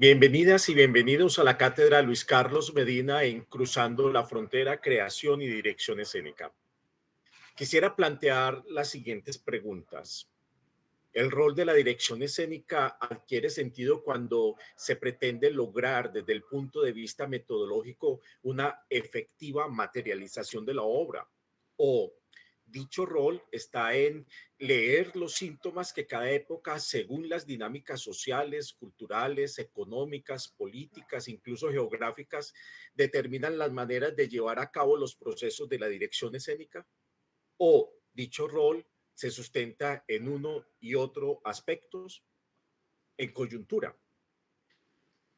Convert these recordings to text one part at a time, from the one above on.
Bienvenidas y bienvenidos a la Cátedra Luis Carlos Medina en Cruzando la Frontera, Creación y Dirección Escénica. Quisiera plantear las siguientes preguntas. ¿El rol de la dirección escénica adquiere sentido cuando se pretende lograr desde el punto de vista metodológico una efectiva materialización de la obra? ¿O dicho rol está en leer los síntomas que cada época, según las dinámicas sociales, culturales, económicas, políticas, incluso geográficas, determinan las maneras de llevar a cabo los procesos de la dirección escénica? ¿O dicho rol se sustenta en uno y otro aspectos en coyuntura?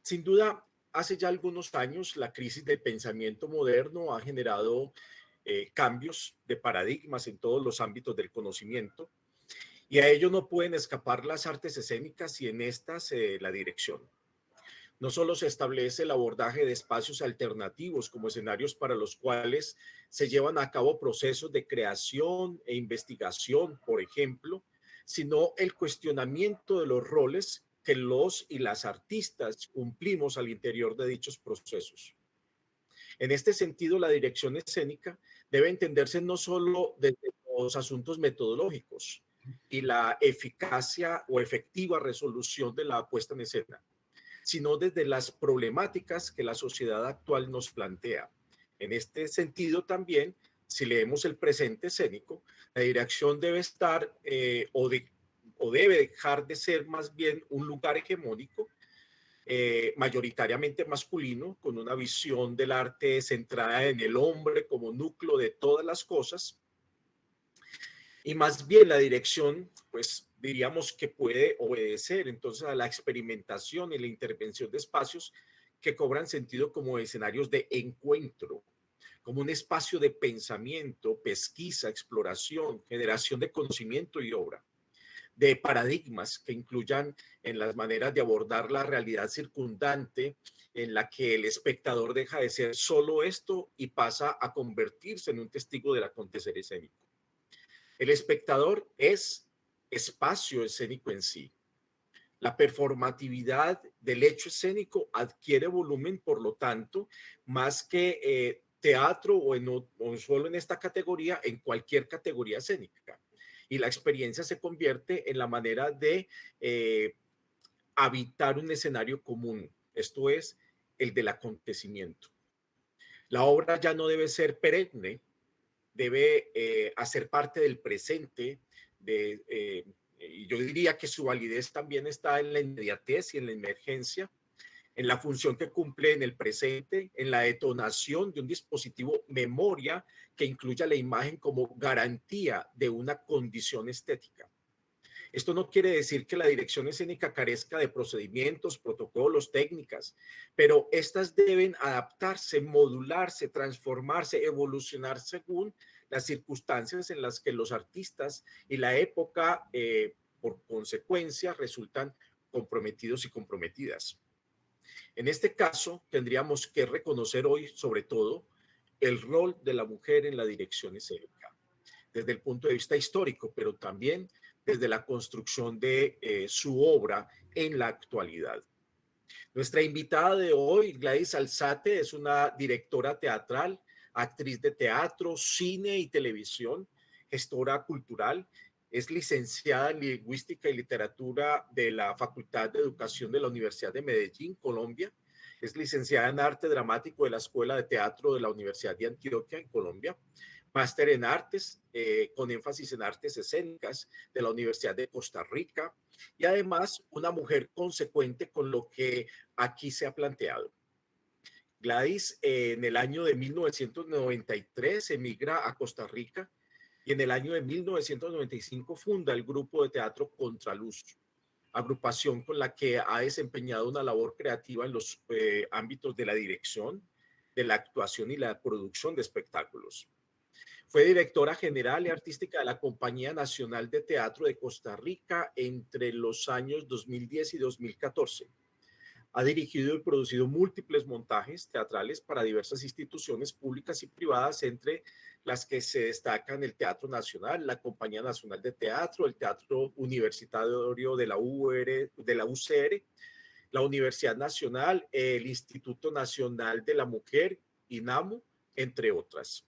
Sin duda, hace ya algunos años la crisis del pensamiento moderno ha generado cambios de paradigmas en todos los ámbitos del conocimiento, y a ello no pueden escapar las artes escénicas y en estas la dirección. No solo se establece el abordaje de espacios alternativos como escenarios para los cuales se llevan a cabo procesos de creación e investigación, por ejemplo, sino el cuestionamiento de los roles que los y las artistas cumplimos al interior de dichos procesos. En este sentido, la dirección escénica debe entenderse no solo desde los asuntos metodológicos y la eficacia o efectiva resolución de la puesta en escena, sino desde las problemáticas que la sociedad actual nos plantea. En este sentido también, si leemos el presente escénico, la dirección debe estar o debe dejar de ser más bien un lugar hegemónico, mayoritariamente masculino, con una visión del arte centrada en el hombre como núcleo de todas las cosas, y más bien la dirección, pues diríamos que puede obedecer entonces a la experimentación y la intervención de espacios que cobran sentido como escenarios de encuentro, como un espacio de pensamiento, pesquisa, exploración, generación de conocimiento y obra, de paradigmas que incluyan en las maneras de abordar la realidad circundante, en la que el espectador deja de ser solo esto y pasa a convertirse en un testigo del acontecer escénico. El espectador es espacio escénico en sí. La performatividad del hecho escénico adquiere volumen, por lo tanto, más que teatro o solo en esta categoría, en cualquier categoría escénica. Y la experiencia se convierte en la manera de eh, habitar un escenario común, esto es, el del acontecimiento. La obra ya no debe ser perenne, debe hacer parte del presente, y yo diría que su validez también está en la inmediatez y en la emergencia, en la función que cumple en el presente, en la detonación de un dispositivo memoria que incluya la imagen como garantía de una condición estética. Esto no quiere decir que la dirección escénica carezca de procedimientos, protocolos, técnicas, pero estas deben adaptarse, modularse, transformarse, evolucionar según las circunstancias en las que los artistas y la época, por consecuencia, resultan comprometidos y comprometidas. En este caso, tendríamos que reconocer hoy, sobre todo, el rol de la mujer en la dirección escénica desde el punto de vista histórico, pero también desde la construcción de su obra en la actualidad. Nuestra invitada de hoy, Gladys Alzate, es una directora teatral, actriz de teatro, cine y televisión, gestora cultural. Es licenciada en Lingüística y Literatura de la Facultad de Educación de la Universidad de Medellín, Colombia. Es licenciada en Arte Dramático de la Escuela de Teatro de la Universidad de Antioquia, en Colombia. Máster en Artes, con énfasis en Artes Escénicas de la Universidad de Costa Rica, y además una mujer consecuente con lo que aquí se ha planteado. Gladys en el año de 1993 emigra a Costa Rica y en el año de 1995 funda el grupo de teatro Contraluz, agrupación con la que ha desempeñado una labor creativa en los ámbitos de la dirección, de la actuación y la producción de espectáculos. Fue directora general y artística de la Compañía Nacional de Teatro de Costa Rica entre los años 2010 y 2014. Ha dirigido y producido múltiples montajes teatrales para diversas instituciones públicas y privadas, entre las que se destacan el Teatro Nacional, la Compañía Nacional de Teatro, el Teatro Universitario de la UCR, la Universidad Nacional, el Instituto Nacional de la Mujer, INAMU, entre otras.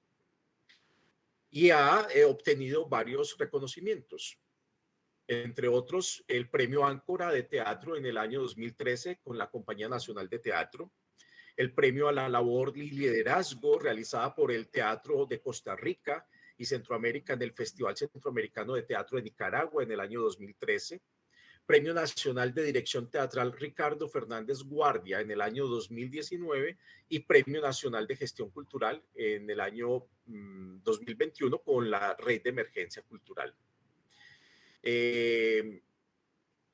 Y ha obtenido varios reconocimientos, entre otros el Premio Áncora de Teatro en el año 2013 con la Compañía Nacional de Teatro, el Premio a la Labor y Liderazgo realizada por el Teatro de Costa Rica y Centroamérica en el Festival Centroamericano de Teatro de Nicaragua en el año 2013, Premio Nacional de Dirección Teatral Ricardo Fernández Guardia en el año 2019 y Premio Nacional de Gestión Cultural en el año 2021 con la Red de Emergencia Cultural.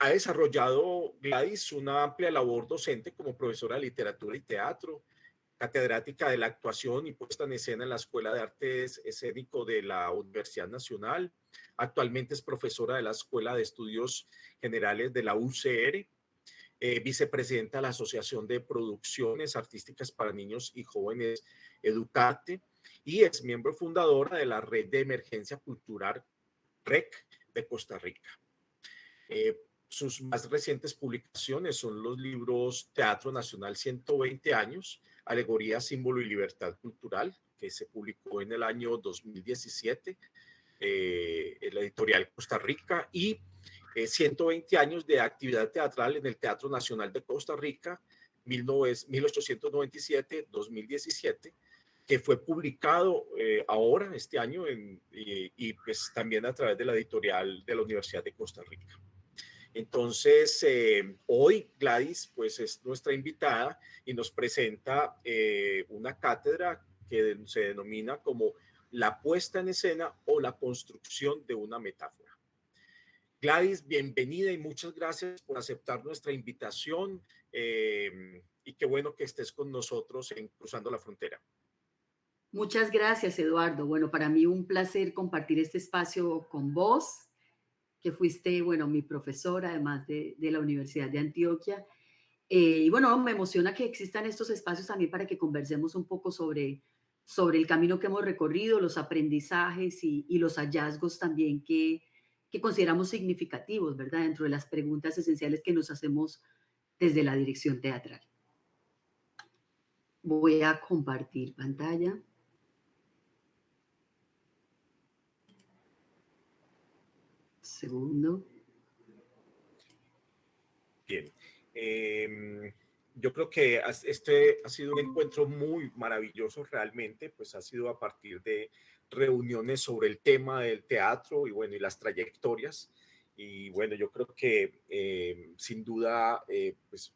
Ha desarrollado Gladys una amplia labor docente como profesora de literatura y teatro, catedrática de la actuación y puesta en escena en la Escuela de Artes Escénico de la Universidad Nacional. Actualmente es profesora de la Escuela de Estudios Generales de la UCR, vicepresidenta de la Asociación de Producciones Artísticas para Niños y Jóvenes Educate y es miembro fundadora de la Red de Emergencia Cultural REC de Costa Rica. Sus más recientes publicaciones son los libros Teatro Nacional 120 años, Alegoría, Símbolo y Libertad Cultural, que se publicó en el año 2017 en la editorial Costa Rica, y 120 años de actividad teatral en el Teatro Nacional de Costa Rica, 1897-2017, que fue publicado ahora, este año, y pues también a través de la editorial de la Universidad de Costa Rica. Entonces, hoy Gladys pues es nuestra invitada y nos presenta una cátedra que se denomina como la puesta en escena o la construcción de una metáfora. Gladys, bienvenida y muchas gracias por aceptar nuestra invitación y qué bueno que estés con nosotros en Cruzando la Frontera. Muchas gracias, Eduardo. Bueno, para mí un placer compartir este espacio con vos, que fuiste, bueno, mi profesor, además de la Universidad de Antioquia. Y bueno, me emociona que existan estos espacios también para que conversemos un poco sobre el camino que hemos recorrido, los aprendizajes y los hallazgos también que consideramos significativos, ¿verdad? Dentro de las preguntas esenciales que nos hacemos desde la dirección teatral. Voy a compartir pantalla. Segundo. Bien. Yo creo que este ha sido un encuentro muy maravilloso realmente, pues ha sido a partir de reuniones sobre el tema del teatro y bueno, y las trayectorias. Y bueno, yo creo que sin duda, pues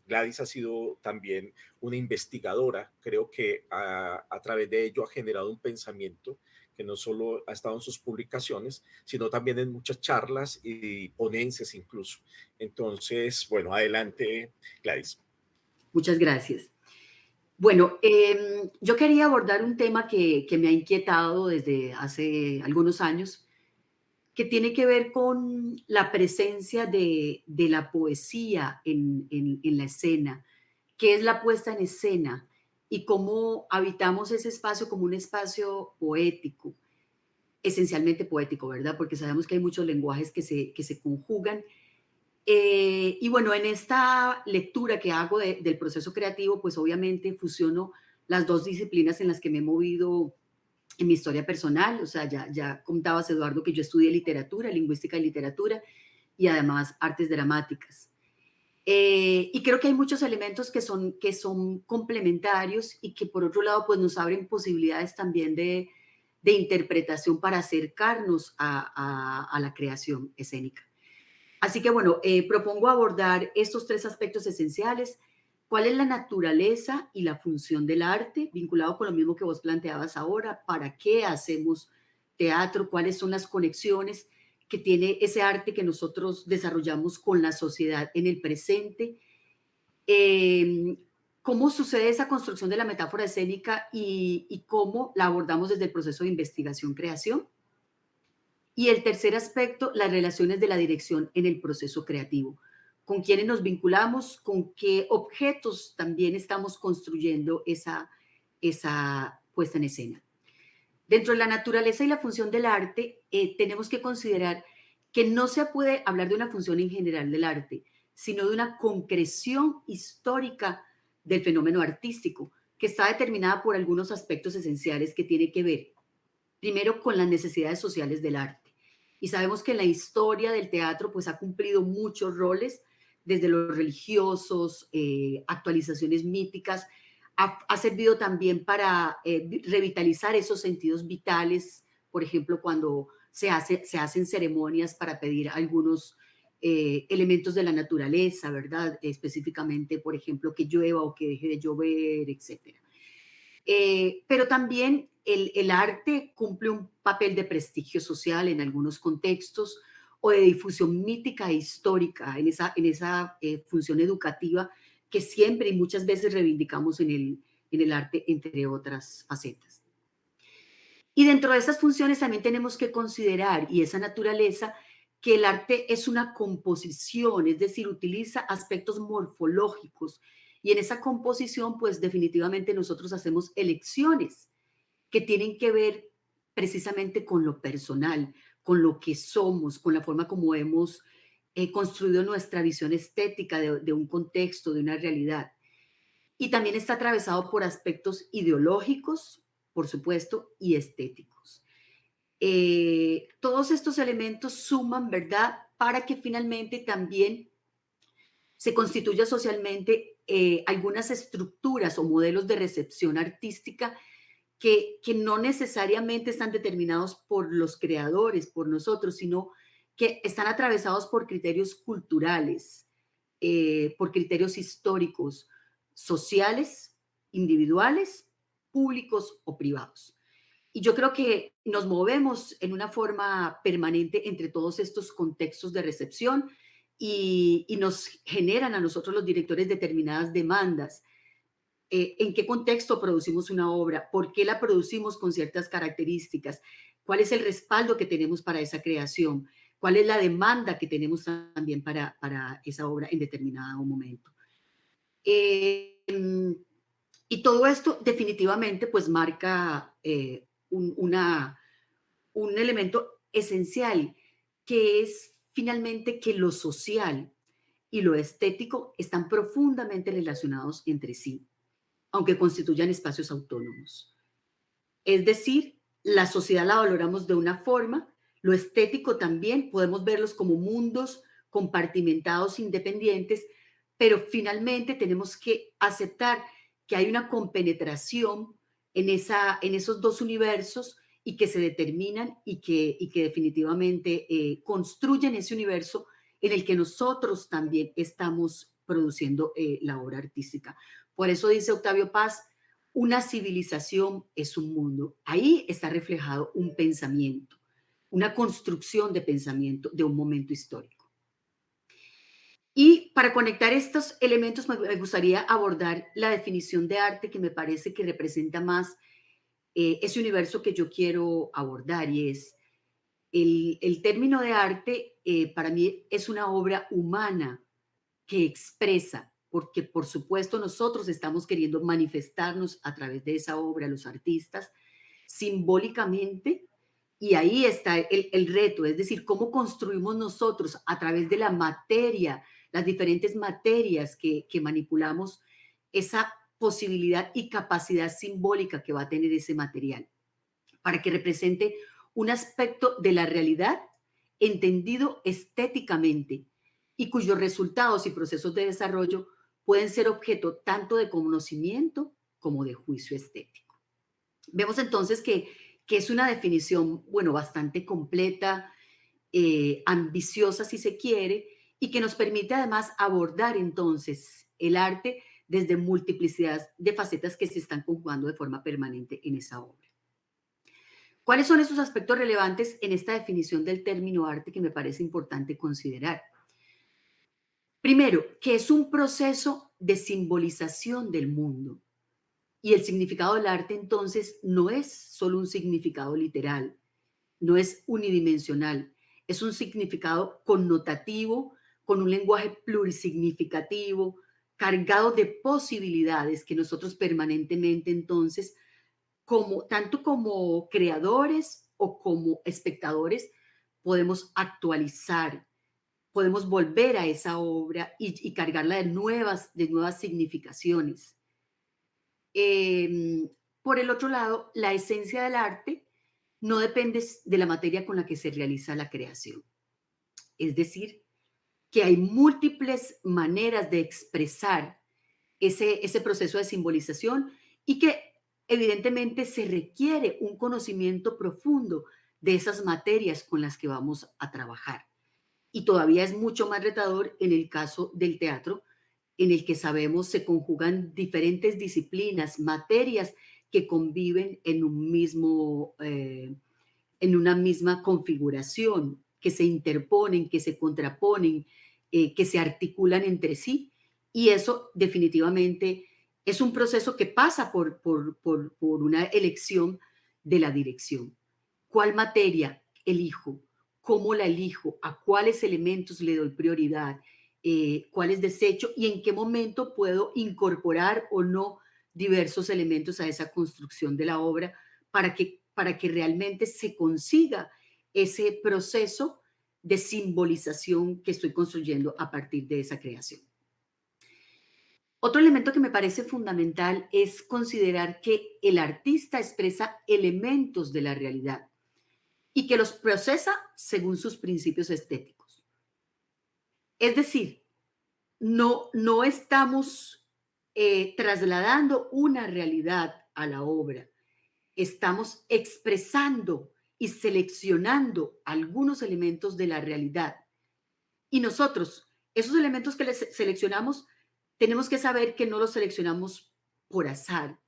Gladys ha sido también una investigadora. Creo que a través de ello ha generado un pensamiento que no solo ha estado en sus publicaciones, sino también en muchas charlas y ponencias incluso. Entonces, bueno, adelante, Gladys. Muchas gracias. Bueno, yo quería abordar un tema que me ha inquietado desde hace algunos años, que tiene que ver con la presencia de la poesía en la escena, qué es la puesta en escena y cómo habitamos ese espacio como un espacio poético, esencialmente poético, ¿verdad? Porque sabemos que hay muchos lenguajes que se conjugan. Y bueno, en esta lectura que hago del proceso creativo, pues obviamente fusiono las dos disciplinas en las que me he movido en mi historia personal. O sea, ya contabas, Eduardo, que yo estudié literatura, lingüística y literatura, y además artes dramáticas. Y creo que hay muchos elementos que son complementarios y que por otro lado pues nos abren posibilidades también de interpretación para acercarnos a la creación escénica. Así que bueno, propongo abordar estos tres aspectos esenciales. ¿Cuál es la naturaleza y la función del arte? Vinculado con lo mismo que vos planteabas ahora. ¿Para qué hacemos teatro? ¿Cuáles son las conexiones que tiene ese arte que nosotros desarrollamos con la sociedad en el presente? ¿Cómo sucede esa construcción de la metáfora escénica y cómo la abordamos desde el proceso de investigación-creación? Y el tercer aspecto, las relaciones de la dirección en el proceso creativo. ¿Con quiénes nos vinculamos? ¿Con qué objetos también estamos construyendo esa puesta en escena? Dentro de la naturaleza y la función del arte, tenemos que considerar que no se puede hablar de una función en general del arte, sino de una concreción histórica del fenómeno artístico, que está determinada por algunos aspectos esenciales que tiene que ver, primero, con las necesidades sociales del arte. Y sabemos que la historia del teatro pues ha cumplido muchos roles, desde los religiosos, actualizaciones míticas, ha servido también para revitalizar esos sentidos vitales, por ejemplo, cuando se hacen ceremonias para pedir algunos elementos de la naturaleza, ¿verdad? Específicamente, por ejemplo, que llueva o que deje de llover, etcétera. Pero también el arte cumple un papel de prestigio social en algunos contextos o de difusión mítica e histórica en esa función educativa que siempre y muchas veces reivindicamos en el arte, entre otras facetas. Y dentro de esas funciones también tenemos que considerar, y esa naturaleza, que el arte es una composición, es decir, utiliza aspectos morfológicos. Y en esa composición, pues definitivamente nosotros hacemos elecciones que tienen que ver precisamente con lo personal, con lo que somos, con la forma como hemos construido nuestra visión estética de un contexto, de una realidad. Y también está atravesado por aspectos ideológicos, por supuesto, y estéticos. Todos estos elementos suman, ¿verdad?, para que finalmente también se constituya socialmente algunas estructuras o modelos de recepción artística que no necesariamente están determinados por los creadores, por nosotros, sino que están atravesados por criterios culturales, por criterios históricos, sociales, individuales, públicos o privados. Y yo creo que nos movemos en una forma permanente entre todos estos contextos de recepción y nos generan a nosotros los directores determinadas demandas. ¿En qué contexto producimos una obra? ¿Por qué la producimos con ciertas características? ¿Cuál es el respaldo que tenemos para esa creación? ¿Cuál es la demanda que tenemos también para esa obra en determinado momento? Eh, y todo esto definitivamente pues marca un elemento esencial, que es finalmente que lo social y lo estético están profundamente relacionados entre sí, aunque constituyan espacios autónomos. Es decir, la sociedad la valoramos de una forma, lo estético también, podemos verlos como mundos compartimentados, independientes, pero finalmente tenemos que aceptar que hay una compenetración en esos dos universos y que se determinan y que definitivamente construyen ese universo en el que nosotros también estamos produciendo la obra artística. Por eso dice Octavio Paz, una civilización es un mundo. Ahí está reflejado un pensamiento, una construcción de pensamiento de un momento histórico. Y para conectar estos elementos me gustaría abordar la definición de arte que me parece que representa más ese universo que yo quiero abordar, y es el término de arte para mí es una obra humana que expresa, porque por supuesto nosotros estamos queriendo manifestarnos a través de esa obra, los artistas, simbólicamente, y ahí está el reto, es decir, cómo construimos nosotros a través de la materia, las diferentes materias que manipulamos, esa posibilidad y capacidad simbólica que va a tener ese material, para que represente un aspecto de la realidad entendido estéticamente y cuyos resultados y procesos de desarrollo pueden ser objeto tanto de conocimiento como de juicio estético. Vemos entonces que es una definición, bueno, bastante completa, ambiciosa si se quiere, y que nos permite además abordar entonces el arte desde multiplicidad de facetas que se están conjugando de forma permanente en esa obra. ¿Cuáles son esos aspectos relevantes en esta definición del término arte que me parece importante considerar? Primero, que es un proceso de simbolización del mundo. Y el significado del arte entonces no es solo un significado literal, no es unidimensional, es un significado connotativo, con un lenguaje plurisignificativo, cargado de posibilidades que nosotros permanentemente entonces, como, tanto como creadores o como espectadores, podemos actualizar, podemos volver a esa obra y cargarla de nuevas significaciones. Em, por el otro lado, la esencia del arte no depende de la materia con la que se realiza la creación. Es decir, que hay múltiples maneras de expresar ese proceso de simbolización y que evidentemente se requiere un conocimiento profundo de esas materias con las que vamos a trabajar. Y todavía es mucho más retador en el caso del teatro, en el que sabemos se conjugan diferentes disciplinas, materias que conviven en un mismo, en una misma configuración, que se interponen, que se contraponen, que se articulan entre sí. Y eso definitivamente es un proceso que pasa por una elección de la dirección. ¿Cuál materia elijo? ¿Cómo la elijo? ¿A cuáles elementos le doy prioridad? ¿Cuáles desecho? ¿Y en qué momento puedo incorporar o no diversos elementos a esa construcción de la obra para que realmente se consiga ese proceso de simbolización que estoy construyendo a partir de esa creación? Otro elemento que me parece fundamental es considerar que el artista expresa elementos de la realidad y que los procesa según sus principios estéticos. Es decir, no estamos trasladando una realidad a la obra, estamos expresando y seleccionando algunos elementos de la realidad. Y nosotros, esos elementos que les seleccionamos, tenemos que saber que no los seleccionamos por azar,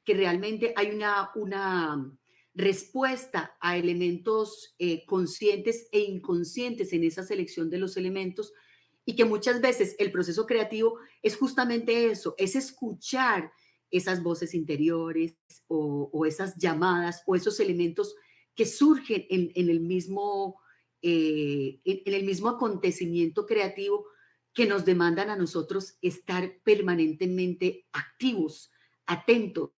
que realmente hay una respuesta a elementos conscientes e inconscientes en esa selección de los elementos y que muchas veces el proceso creativo es justamente eso, es escuchar esas voces interiores o esas llamadas o esos elementos que surgen en el mismo, en el mismo acontecimiento creativo que nos demandan a nosotros estar permanentemente activos, atentos,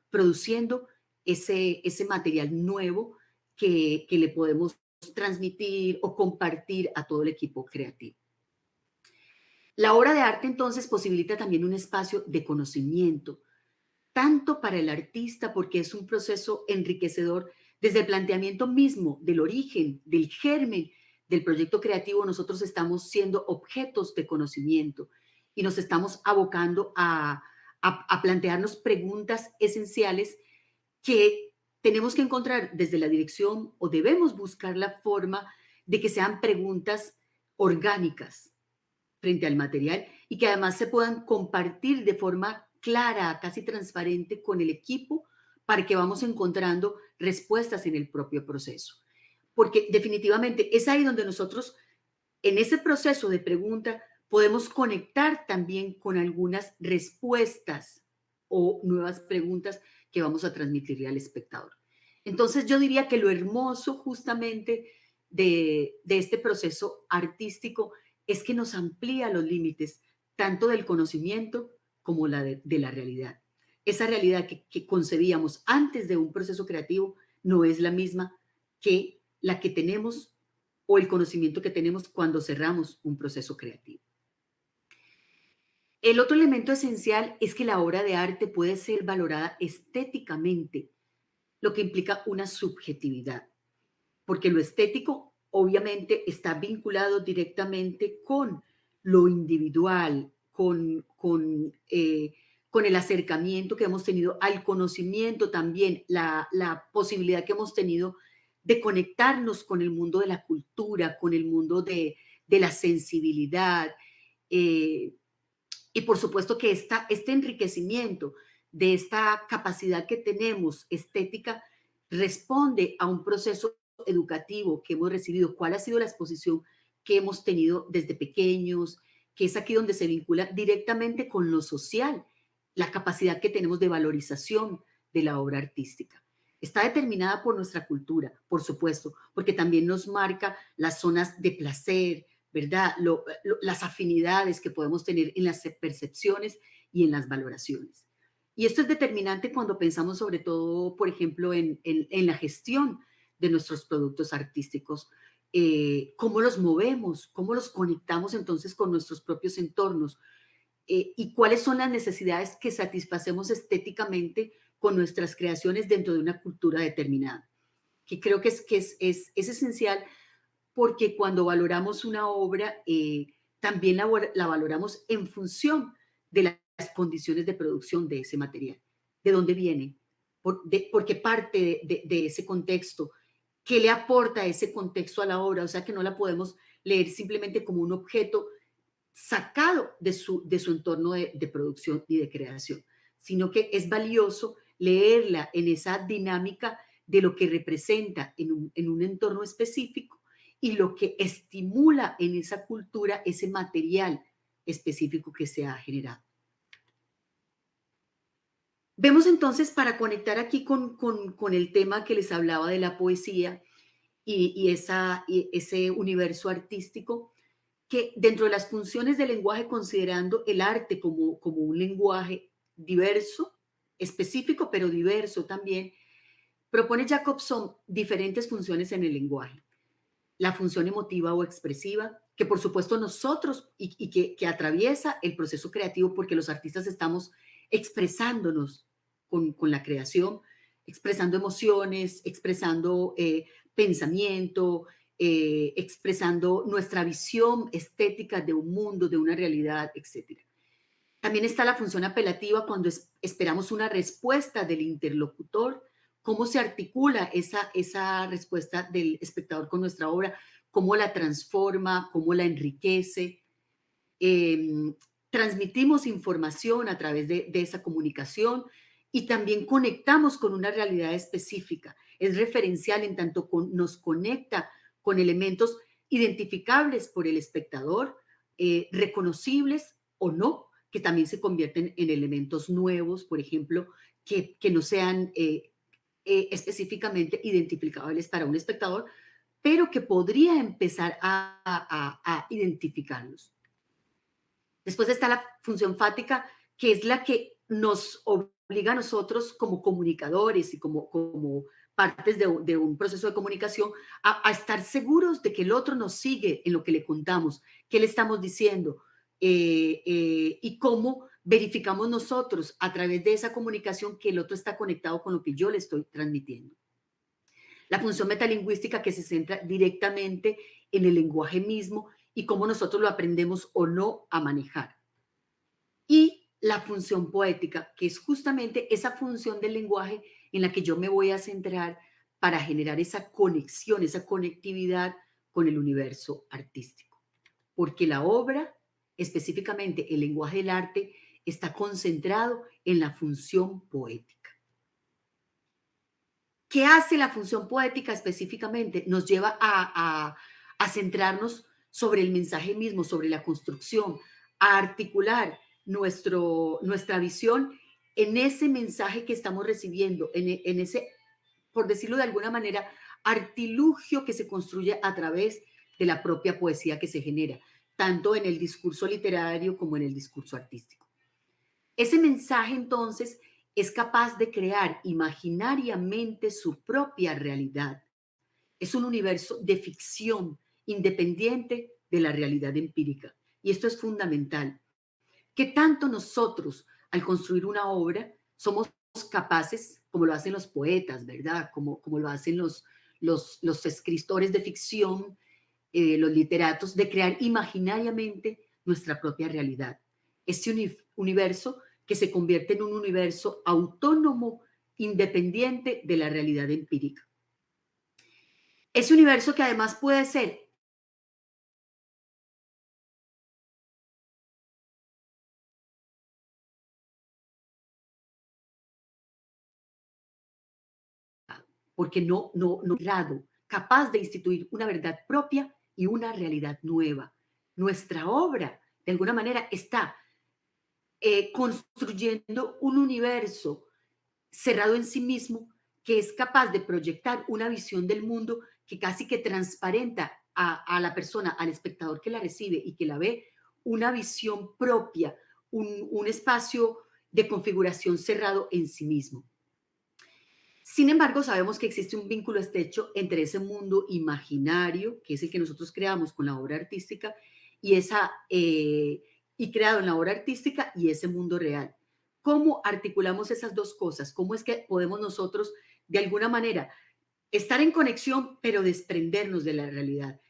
produciendo ese material nuevo que le podemos transmitir o compartir a todo el equipo creativo. La obra de arte entonces posibilita también un espacio de conocimiento, tanto para el artista porque es un proceso enriquecedor desde el planteamiento mismo del origen, del germen del proyecto creativo. Nosotros estamos siendo objetos de conocimiento y nos estamos abocando a plantearnos preguntas esenciales que tenemos que encontrar desde la dirección o debemos buscar la forma de que sean preguntas orgánicas frente al material y que además se puedan compartir de forma clara, casi transparente con el equipo para que vamos encontrando respuestas en el propio proceso. Porque definitivamente es ahí donde nosotros, en ese proceso de pregunta, podemos conectar también con algunas respuestas o nuevas preguntas que vamos a transmitirle al espectador. Entonces yo diría que lo hermoso justamente de este proceso artístico es que nos amplía los límites tanto del conocimiento como de la realidad. Esa realidad que concebíamos antes de un proceso creativo no es la misma que la que tenemos o el conocimiento que tenemos cuando cerramos un proceso creativo. El otro elemento esencial es que la obra de arte puede ser valorada estéticamente, lo que implica una subjetividad, porque lo estético obviamente está vinculado directamente con lo individual, con el acercamiento que hemos tenido al conocimiento también, la posibilidad que hemos tenido de conectarnos con el mundo de la cultura, con el mundo de la sensibilidad. eh, y por supuesto que este enriquecimiento de esta capacidad que tenemos estética responde a un proceso educativo que hemos recibido, cuál ha sido la exposición que hemos tenido desde pequeños, que es aquí donde se vincula directamente con lo social, la capacidad que tenemos de valorización de la obra artística. Está determinada por nuestra cultura, por supuesto, porque también nos marca las zonas de placer, ¿verdad? Las afinidades que podemos tener en las percepciones y en las valoraciones. Y esto es determinante cuando pensamos sobre todo, por ejemplo, en la gestión de nuestros productos artísticos, cómo los movemos, cómo los conectamos entonces con nuestros propios entornos, y cuáles son las necesidades que satisfacemos estéticamente con nuestras creaciones dentro de una cultura determinada, que creo que es esencial, porque cuando valoramos una obra, también la valoramos en función de las condiciones de producción de ese material, de dónde viene, porque parte de ese contexto, qué le aporta ese contexto a la obra, o sea que no la podemos leer simplemente como un objeto sacado de su entorno de producción y de creación, sino que es valioso leerla en esa dinámica de lo que representa en un entorno específico y lo que estimula en esa cultura ese material específico que se ha generado. Vemos entonces, para conectar aquí con el tema que les hablaba de la poesía y ese universo artístico, que dentro de las funciones del lenguaje, considerando el arte como un lenguaje diverso, específico, pero diverso también, propone Jacobson diferentes funciones en el lenguaje. La función emotiva o expresiva, que por supuesto nosotros, y que atraviesa el proceso creativo, porque los artistas estamos expresándonos con la creación, expresando emociones, expresando pensamiento, expresando nuestra visión estética de un mundo, de una realidad, etc. También está la función apelativa, cuando esperamos una respuesta del interlocutor, cómo se articula esa respuesta del espectador con nuestra obra, cómo la transforma, cómo la enriquece. Transmitimos información a través de esa comunicación y también conectamos con una realidad específica. Es referencial en tanto nos conecta con elementos identificables por el espectador, reconocibles o no, que también se convierten en elementos nuevos, por ejemplo, que no sean específicamente identificables para un espectador, pero que podría empezar a identificarlos. Después está la función fática, que es la que nos obliga a nosotros como comunicadores y como partes de un proceso de comunicación a estar seguros de que el otro nos sigue en lo que le contamos, qué le estamos diciendo, y cómo verificamos nosotros a través de esa comunicación que el otro está conectado con lo que yo le estoy transmitiendo. La función metalingüística, que se centra directamente en el lenguaje mismo y cómo nosotros lo aprendemos o no a manejar. Y la función poética, que es justamente esa función del lenguaje en la que yo me voy a centrar para generar esa conexión, esa conectividad con el universo artístico. Porque la obra, específicamente el lenguaje del arte, está concentrado en la función poética. ¿Qué hace la función poética específicamente? Nos lleva a centrarnos sobre el mensaje mismo, sobre la construcción, a articular nuestra visión en ese mensaje que estamos recibiendo, en ese, por decirlo de alguna manera, artilugio que se construye a través de la propia poesía que se genera, tanto en el discurso literario como en el discurso artístico. Ese mensaje, entonces, es capaz de crear imaginariamente su propia realidad. Es un universo de ficción independiente de la realidad empírica. Y esto es fundamental. ¿Qué tanto nosotros, al construir una obra, somos capaces, como lo hacen los poetas, ¿verdad? Como lo hacen los escritores de ficción, los literatos, de crear imaginariamente nuestra propia realidad? Este universo que se convierte en un universo autónomo, independiente de la realidad empírica. Ese universo que además puede ser porque no capaz de instituir una verdad propia y una realidad nueva. Nuestra obra, de alguna manera, está construyendo un universo cerrado en sí mismo, que es capaz de proyectar una visión del mundo que casi que transparenta a la persona, al espectador que la recibe y que la ve, una visión propia, un espacio de configuración cerrado en sí mismo. Sin embargo, sabemos que existe un vínculo estrecho entre ese mundo imaginario, que es el que nosotros creamos con la obra artística, y, y creado en la obra artística y ese mundo real. ¿Cómo articulamos esas dos cosas? ¿Cómo es que podemos nosotros, de alguna manera, estar en conexión, pero desprendernos de la realidad?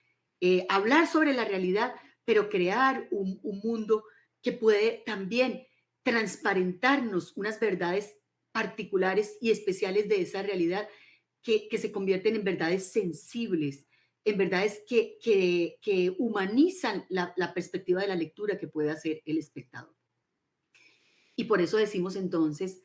Hablar sobre la realidad, pero crear un mundo que puede también transparentarnos unas verdades particulares y especiales de esa realidad que se convierten en verdades sensibles, en verdades que humanizan la perspectiva de la lectura que puede hacer el espectador. Y por eso decimos entonces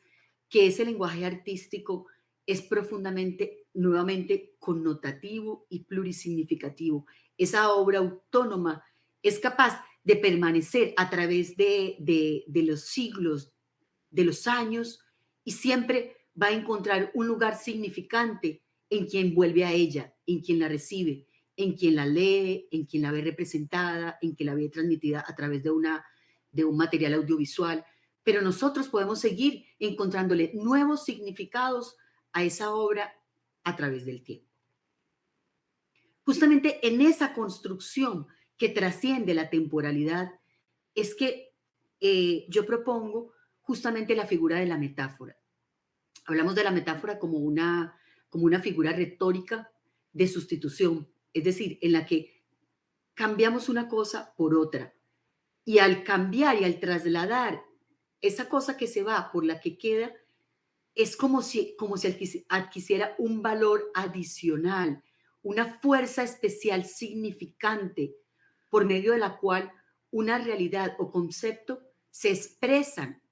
que ese lenguaje artístico es profundamente, nuevamente, connotativo y plurisignificativo. Esa obra autónoma es capaz de permanecer a través de los siglos, de los años, y siempre va a encontrar un lugar significante en quien vuelve a ella, en quien la recibe, en quien la lee, en quien la ve representada, en quien la ve transmitida a través de un material audiovisual. Pero nosotros podemos seguir encontrándole nuevos significados a esa obra a través del tiempo. Justamente en esa construcción que trasciende la temporalidad es que yo propongo justamente la figura de la metáfora. Hablamos de la metáfora como una figura retórica de sustitución, es decir, en la que cambiamos una cosa por otra. Y al cambiar y al trasladar esa cosa que se va por la que queda, es como si adquisiera un valor adicional, una fuerza especial significante por medio de la cual una realidad o concepto se expresan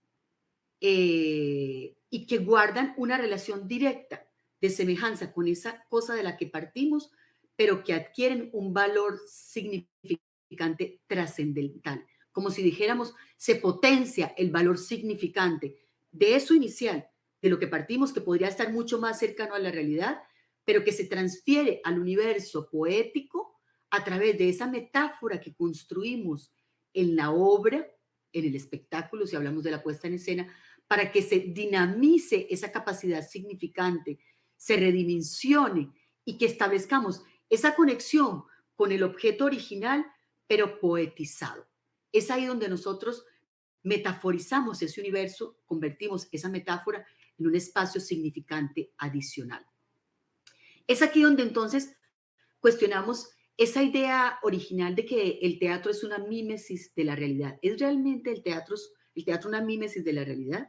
y que guardan una relación directa de semejanza con esa cosa de la que partimos, pero que adquieren un valor significante trascendental. Como si dijéramos, se potencia el valor significante de eso inicial, de lo que partimos, que podría estar mucho más cercano a la realidad, pero que se transfiere al universo poético a través de esa metáfora que construimos en la obra, en el espectáculo, si hablamos de la puesta en escena, para que se dinamice esa capacidad significante, se redimensione y que establezcamos esa conexión con el objeto original, pero poetizado. Es ahí donde nosotros metaforizamos ese universo, convertimos esa metáfora en un espacio significante adicional. Es aquí donde entonces cuestionamos esa idea original de que el teatro es una mímesis de la realidad. ¿Es realmente el teatro una mímesis de la realidad?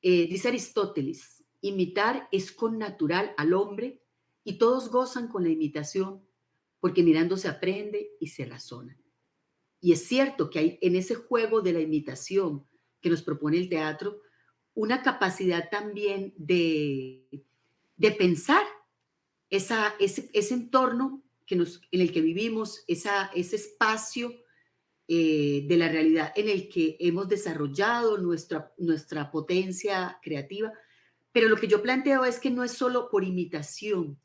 Dice Aristóteles, imitar es connatural al hombre y todos gozan con la imitación porque mirando se aprende y se razona. Y es cierto que hay en ese juego de la imitación que nos propone el teatro una capacidad también de pensar ese entorno en el que vivimos, ese espacio de la realidad en el que hemos desarrollado nuestra potencia creativa. Pero lo que yo planteo es que no es solo por imitación,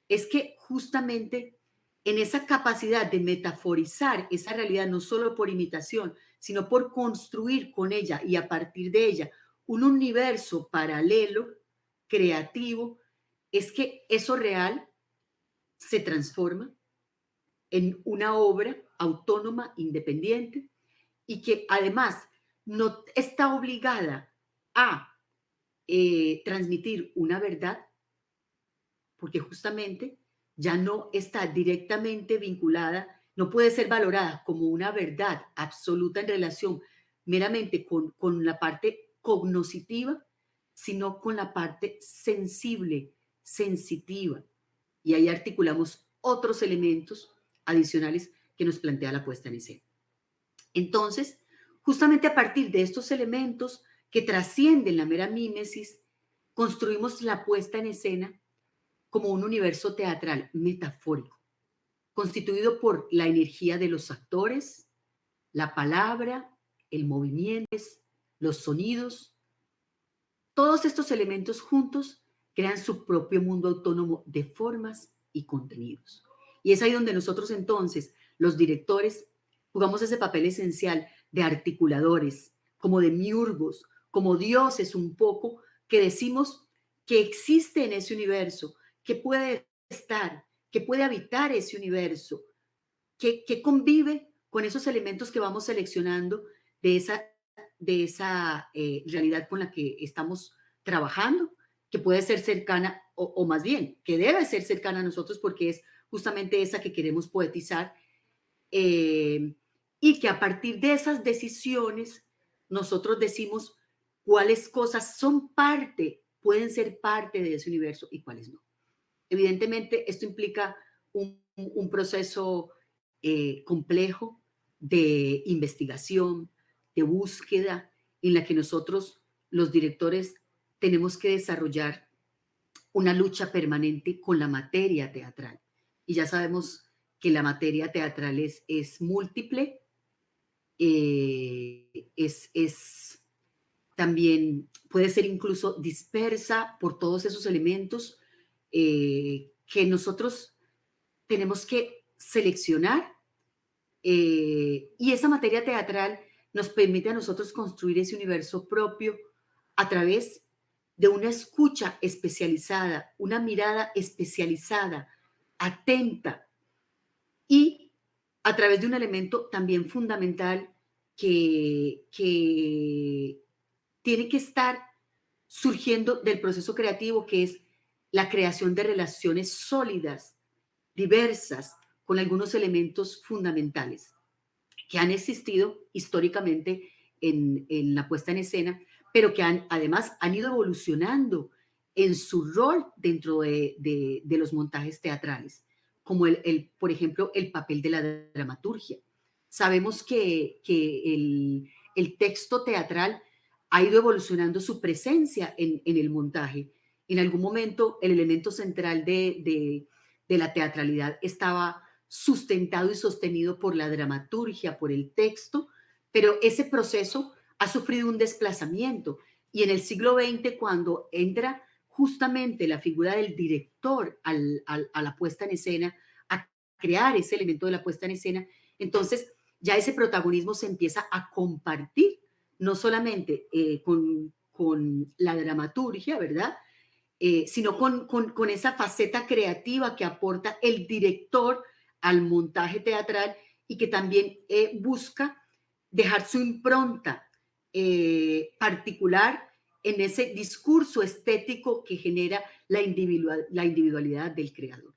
es que justamente en esa capacidad de metaforizar esa realidad, no solo por imitación, sino por construir con ella y a partir de ella un universo paralelo, creativo, es que eso real se transforma en una obra autónoma, independiente, y que además no está obligada a transmitir una verdad, porque justamente ya no está directamente vinculada, no puede ser valorada como una verdad absoluta en relación meramente con la parte cognoscitiva, sino con la parte sensible, sensitiva. Y ahí articulamos otros elementos adicionales que nos plantea la puesta en escena. Entonces, justamente a partir de estos elementos que trascienden la mera mímesis, construimos la puesta en escena como un universo teatral metafórico, constituido por la energía de los actores, la palabra, el movimiento, los sonidos. Todos estos elementos juntos crean su propio mundo autónomo de formas y contenidos. Y es ahí donde nosotros entonces, los directores, jugamos ese papel esencial de articuladores, como de miurgos, como dioses un poco, que decimos que existe en ese universo, que puede estar, que puede habitar ese universo, que convive con esos elementos que vamos seleccionando de esa realidad con la que estamos trabajando, que puede ser cercana, o más bien, que debe ser cercana a nosotros porque es justamente esa que queremos poetizar, eh, y que a partir de esas decisiones nosotros decimos cuáles cosas son parte, pueden ser parte de ese universo y cuáles no. Evidentemente, esto implica un proceso complejo de investigación, de búsqueda, en la que nosotros, los directores, tenemos que desarrollar una lucha permanente con la materia teatral. Y ya sabemos que la materia teatral es múltiple, es también puede ser incluso dispersa por todos esos elementos que nosotros tenemos que seleccionar, y esa materia teatral nos permite a nosotros construir ese universo propio a través de una escucha especializada, una mirada especializada, atenta, y a través de un elemento también fundamental que tiene que estar surgiendo del proceso creativo, que es la creación de relaciones sólidas, diversas, con algunos elementos fundamentales que han existido históricamente en la puesta en escena, pero que además han ido evolucionando en su rol dentro de los montajes teatrales, como por ejemplo, el papel de la dramaturgia. Sabemos que el texto teatral ha ido evolucionando su presencia en el montaje. En algún momento el elemento central de la teatralidad estaba sustentado y sostenido por la dramaturgia, por el texto, pero ese proceso ha sufrido un desplazamiento. Y en el siglo XX, cuando entra justamente la figura del director a la puesta en escena, a crear ese elemento de la puesta en escena, entonces ya ese protagonismo se empieza a compartir, no solamente con la dramaturgia, ¿verdad? Sino con esa faceta creativa que aporta el director al montaje teatral y que también busca dejar su impronta particular en ese discurso estético que genera la individualidad del creador.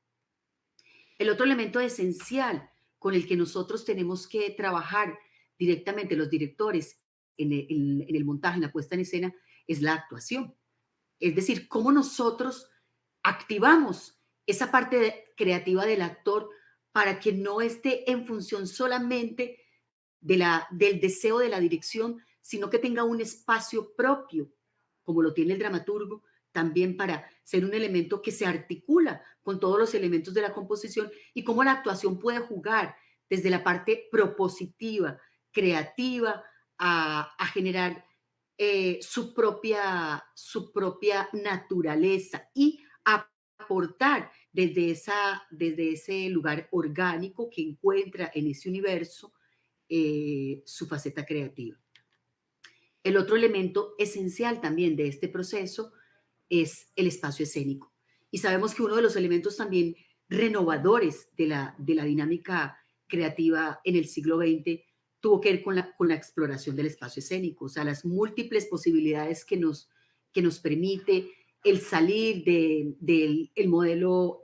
El otro elemento esencial con el que nosotros tenemos que trabajar directamente los directores en el montaje, en la puesta en escena, es la actuación. Es decir, cómo nosotros activamos esa creativa del actor para que no esté en función solamente del deseo de la dirección, sino que tenga un espacio propio, como lo tiene el dramaturgo, también para ser un elemento que se articula con todos los elementos de la composición, y cómo la actuación puede jugar desde la parte propositiva, creativa, a generar su propia naturaleza y aportar desde ese lugar orgánico que encuentra en ese universo su faceta creativa. El otro elemento esencial también de este proceso es el espacio escénico. Y sabemos que uno de los elementos también renovadores de la dinámica creativa en el siglo XX tuvo que ver con la exploración del espacio escénico, o sea, las múltiples posibilidades que nos permite el salir del modelo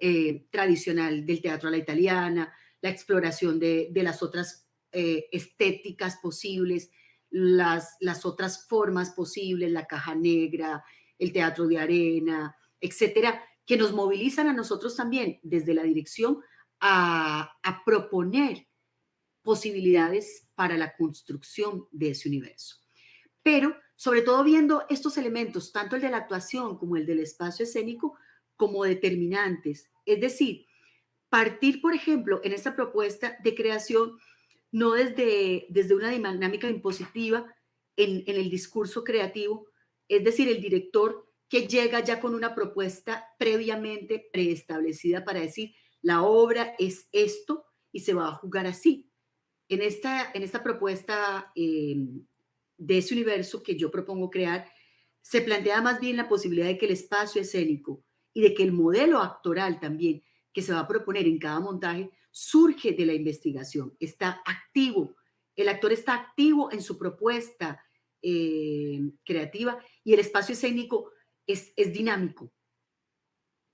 tradicional del teatro a la italiana, la exploración de las otras estéticas posibles, las otras formas posibles, la caja negra, el teatro de arena, etcétera, que nos movilizan a nosotros también desde la dirección a proponer posibilidades para la construcción de ese universo. Pero, sobre todo viendo estos elementos, tanto el de la actuación como el del espacio escénico, como determinantes. Es decir, partir, por ejemplo, en esta propuesta de creación, no desde una dinámica impositiva en el discurso creativo, es decir, el director que llega ya con una propuesta previamente preestablecida para decir, la obra es esto y se va a jugar así. En esta propuesta de ese universo que yo propongo crear, Se plantea más bien la posibilidad de que el espacio escénico y de que el modelo actoral también que se va a proponer en cada montaje surge de la investigación, está activo, el actor está activo en su propuesta creativa y el espacio escénico es dinámico.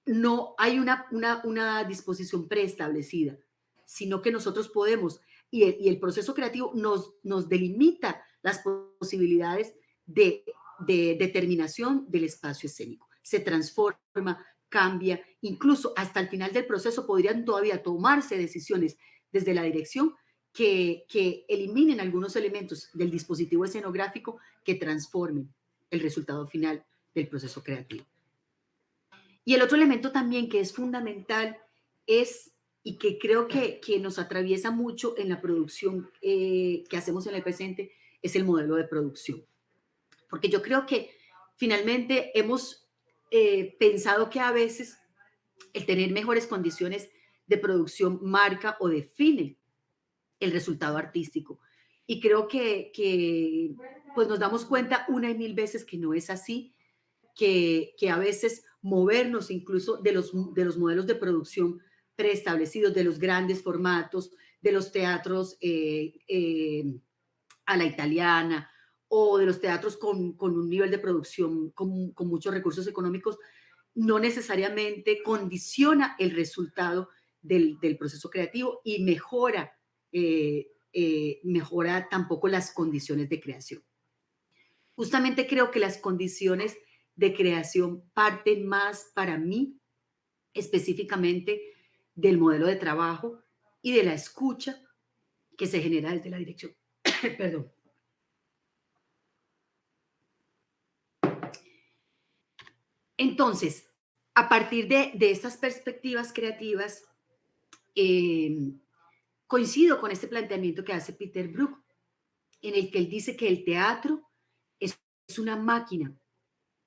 No hay una disposición preestablecida, sino que nosotros podemos, y el proceso creativo nos delimita las posibilidades de, de determinación del espacio escénico. Se transforma, cambia, incluso hasta el final del proceso podrían todavía tomarse decisiones desde la dirección que eliminen algunos elementos del dispositivo escenográfico que transformen el resultado final del proceso creativo. Y el otro elemento también que es fundamental es, y que creo que nos atraviesa mucho en la producción que hacemos en el presente, es el modelo de producción. Porque yo creo que finalmente hemos pensado que a veces el tener mejores condiciones de producción marca o define el resultado artístico. Y creo que pues nos damos cuenta una y mil veces que no es así, que a veces movernos incluso de los modelos de producción preestablecidos, de los grandes formatos, de los teatros a la italiana o de los teatros con un nivel de producción con muchos recursos económicos, no necesariamente condiciona el resultado del proceso creativo y mejora tampoco las condiciones de creación. Justamente creo que las condiciones de creación parten más para mí específicamente del modelo de trabajo y de la escucha que se genera desde la dirección. Perdón. Entonces, a partir de estas perspectivas creativas, eh, coincido con este planteamiento que hace Peter Brook, en el que él dice que el teatro es una máquina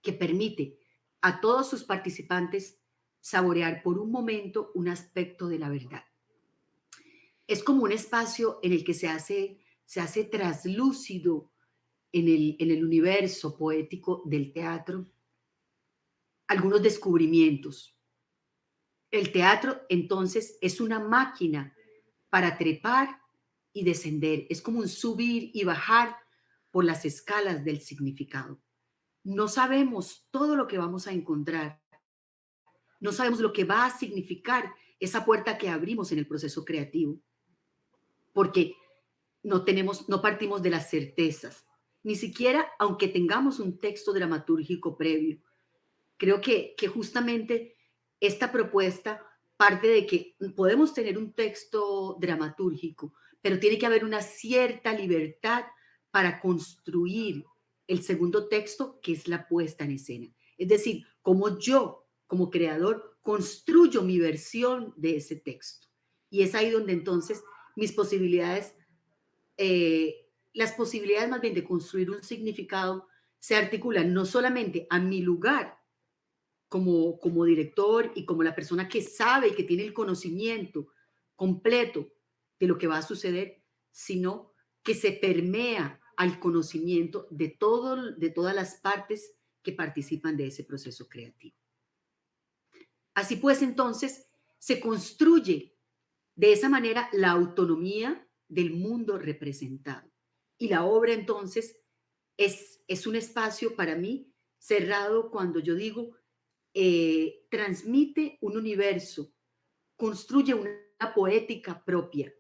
que permite a todos sus participantes saborear por un momento un aspecto de la verdad. Es como un espacio en el que se hace traslúcido en el universo poético del teatro algunos descubrimientos. El teatro entonces es una máquina para trepar y descender, es como un subir y bajar por las escalas del significado. No sabemos todo lo que vamos a encontrar, no sabemos lo que va a significar esa puerta que abrimos en el proceso creativo, porque no partimos de las certezas, ni siquiera aunque tengamos un texto dramatúrgico previo. Creo que justamente esta propuesta parte de que podemos tener un texto dramatúrgico, pero tiene que haber una cierta libertad para construir el segundo texto, que es la puesta en escena. Es decir, como yo, como creador, construyo mi versión de ese texto. Y es ahí donde entonces mis posibilidades, las posibilidades más bien de construir un significado se articulan no solamente a mi lugar como director y como la persona que sabe y que tiene el conocimiento completo de lo que va a suceder, sino que se permea al conocimiento de todas las partes que participan de ese proceso creativo. Así pues, entonces, se construye de esa manera la autonomía del mundo representado. Y la obra, entonces, es un espacio para mí cerrado cuando yo digo transmite un universo, construye una poética propia,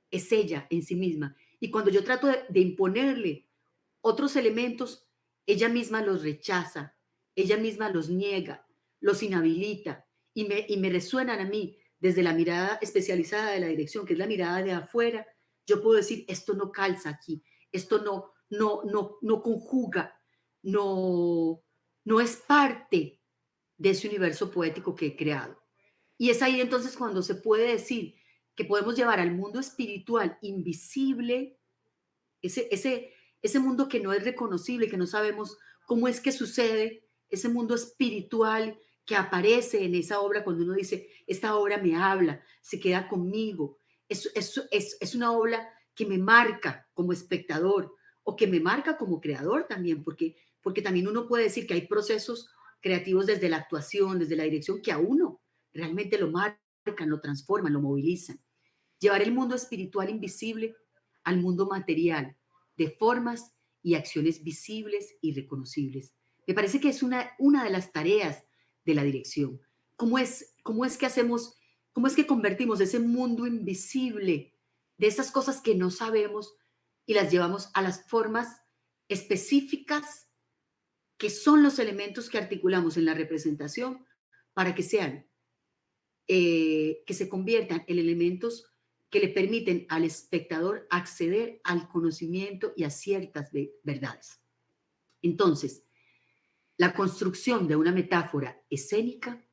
es ella en sí misma. Y cuando yo trato de imponerle otros elementos, ella misma los rechaza, ella misma los niega, los inhabilita y me resuenan a mí desde la mirada especializada de la dirección, que es la mirada de afuera. Yo puedo decir, esto no calza aquí, esto no conjuga, no es parte de ese universo poético que he creado. Y es ahí entonces cuando se puede decir que podemos llevar al mundo espiritual invisible, ese mundo que no es reconocible, que no sabemos cómo es que sucede, ese mundo espiritual que aparece en esa obra cuando uno dice, esta obra me habla, se queda conmigo, es una obra que me marca como espectador o que me marca como creador también, porque porque también uno puede decir que hay procesos creativos desde la actuación, desde la dirección, que a uno realmente lo marcan, lo transforman, lo movilizan. Llevar el mundo espiritual invisible al mundo material, de formas y acciones visibles y reconocibles. Me parece que es una de las tareas de la dirección. Cómo es que hacemos, cómo es que convertimos ese mundo invisible de esas cosas que no sabemos y las llevamos a las formas específicas que son los elementos que articulamos en la representación para que sean, que se conviertan en elementos que le permiten al espectador acceder al conocimiento y a ciertas verdades. Entonces, la construcción de una metáfora escénica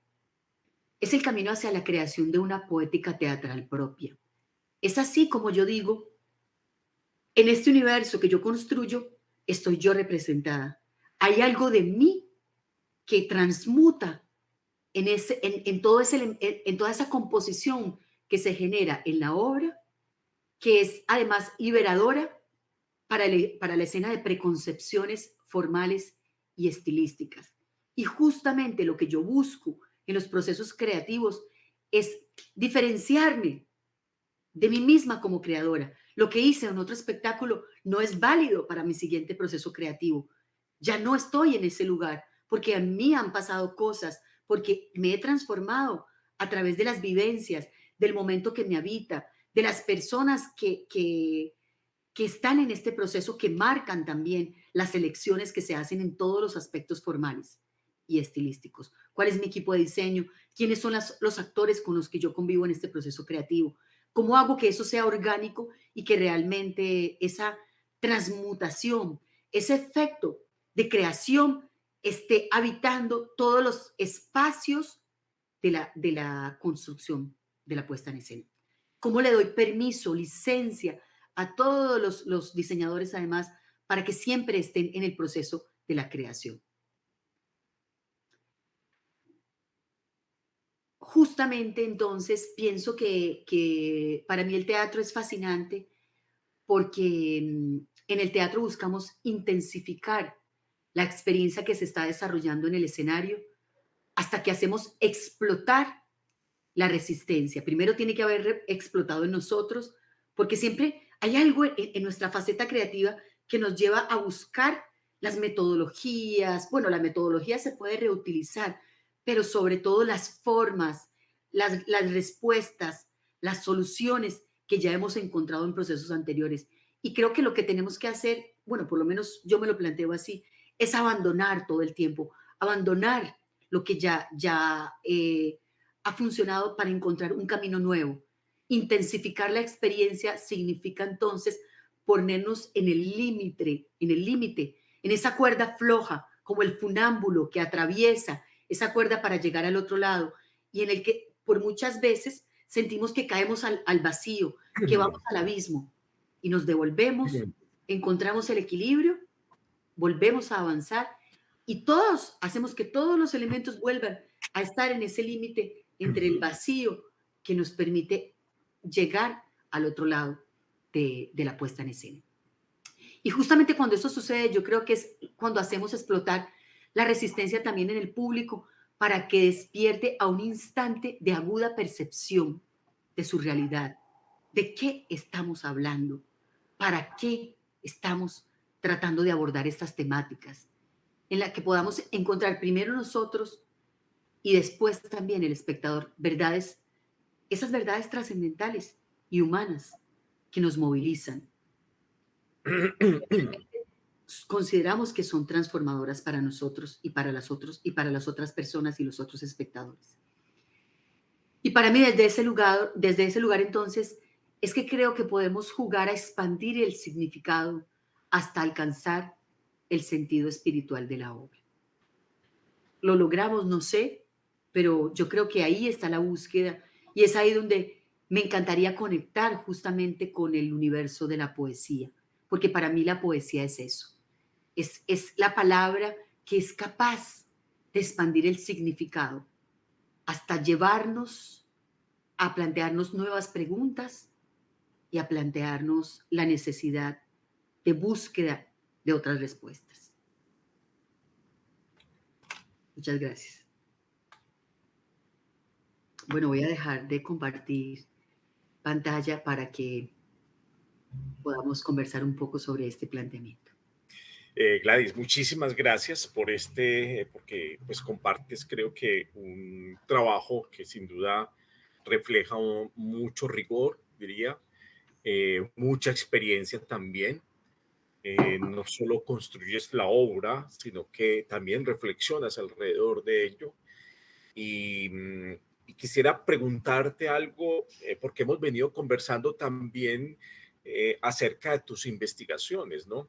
es el camino hacia la creación de una poética teatral propia. Es así como yo digo, en este universo que yo construyo, estoy yo representada. Hay algo de mí que transmuta en toda esa composición que se genera en la obra, que es además liberadora para la escena de preconcepciones formales y estilísticas. Y justamente lo que yo busco en los procesos creativos es diferenciarme de mí misma como creadora. Lo que hice en otro espectáculo no es válido para mi siguiente proceso creativo. Ya no estoy en ese lugar porque a mí han pasado cosas, porque me he transformado a través de las vivencias, del momento que me habita, de las personas que están en este proceso, que marcan también las elecciones que se hacen en todos los aspectos formales y estilísticos. ¿Cuál es mi equipo de diseño? ¿Quiénes son los actores con los que yo convivo en este proceso creativo? ¿Cómo hago que eso sea orgánico y que realmente esa transmutación, ese efecto de creación esté habitando todos los espacios de la construcción, de la puesta en escena? ¿Cómo le doy permiso, licencia a todos los diseñadores además para que siempre estén en el proceso de la creación? Justamente entonces pienso que para mí el teatro es fascinante porque en el teatro buscamos intensificar la experiencia que se está desarrollando en el escenario hasta que hacemos explotar la resistencia. Primero tiene que haber explotado en nosotros, porque siempre hay algo en nuestra faceta creativa que nos lleva a buscar las metodologías. Bueno, la metodología se puede reutilizar, pero sobre todo las formas, las respuestas, las soluciones que ya hemos encontrado en procesos anteriores. Y creo que lo que tenemos que hacer, bueno, por lo menos yo me lo planteo así, es abandonar todo el tiempo, abandonar lo que ya ha funcionado para encontrar un camino nuevo. Intensificar la experiencia significa entonces ponernos en el límite, en esa cuerda floja, como el funámbulo que atraviesa esa cuerda para llegar al otro lado y en el que por muchas veces sentimos que caemos al vacío, que vamos al abismo y nos devolvemos, encontramos el equilibrio, volvemos a avanzar y todos hacemos que todos los elementos vuelvan a estar en ese límite entre el vacío que nos permite llegar al otro lado de la puesta en escena. Y justamente cuando eso sucede, yo creo que es cuando hacemos explotar la resistencia también en el público para que despierte a un instante de aguda percepción de su realidad, de qué estamos hablando, para qué estamos tratando de abordar estas temáticas, en la que podamos encontrar primero nosotros y después también el espectador verdades, esas verdades trascendentales y humanas que nos movilizan. Consideramos que son transformadoras para nosotros y para las otras personas y los otros espectadores. Y para mí desde ese lugar entonces es que creo que podemos jugar a expandir el significado hasta alcanzar el sentido espiritual de la obra. ¿Lo logramos? No sé, pero yo creo que ahí está la búsqueda y es ahí donde me encantaría conectar justamente con el universo de la poesía, porque para mí la poesía es eso, es la palabra que es capaz de expandir el significado hasta llevarnos a plantearnos nuevas preguntas y a plantearnos la necesidad de búsqueda de otras respuestas. Muchas gracias. Bueno, voy a dejar de compartir pantalla para que podamos conversar un poco sobre este planteamiento. Gladys, muchísimas gracias por porque pues compartes creo que un trabajo que sin duda refleja mucho rigor, diría, mucha experiencia también. No solo construyes la obra, sino que también reflexionas alrededor de ello. Y, y quisiera preguntarte algo, porque hemos venido conversando también acerca de tus investigaciones, ¿no?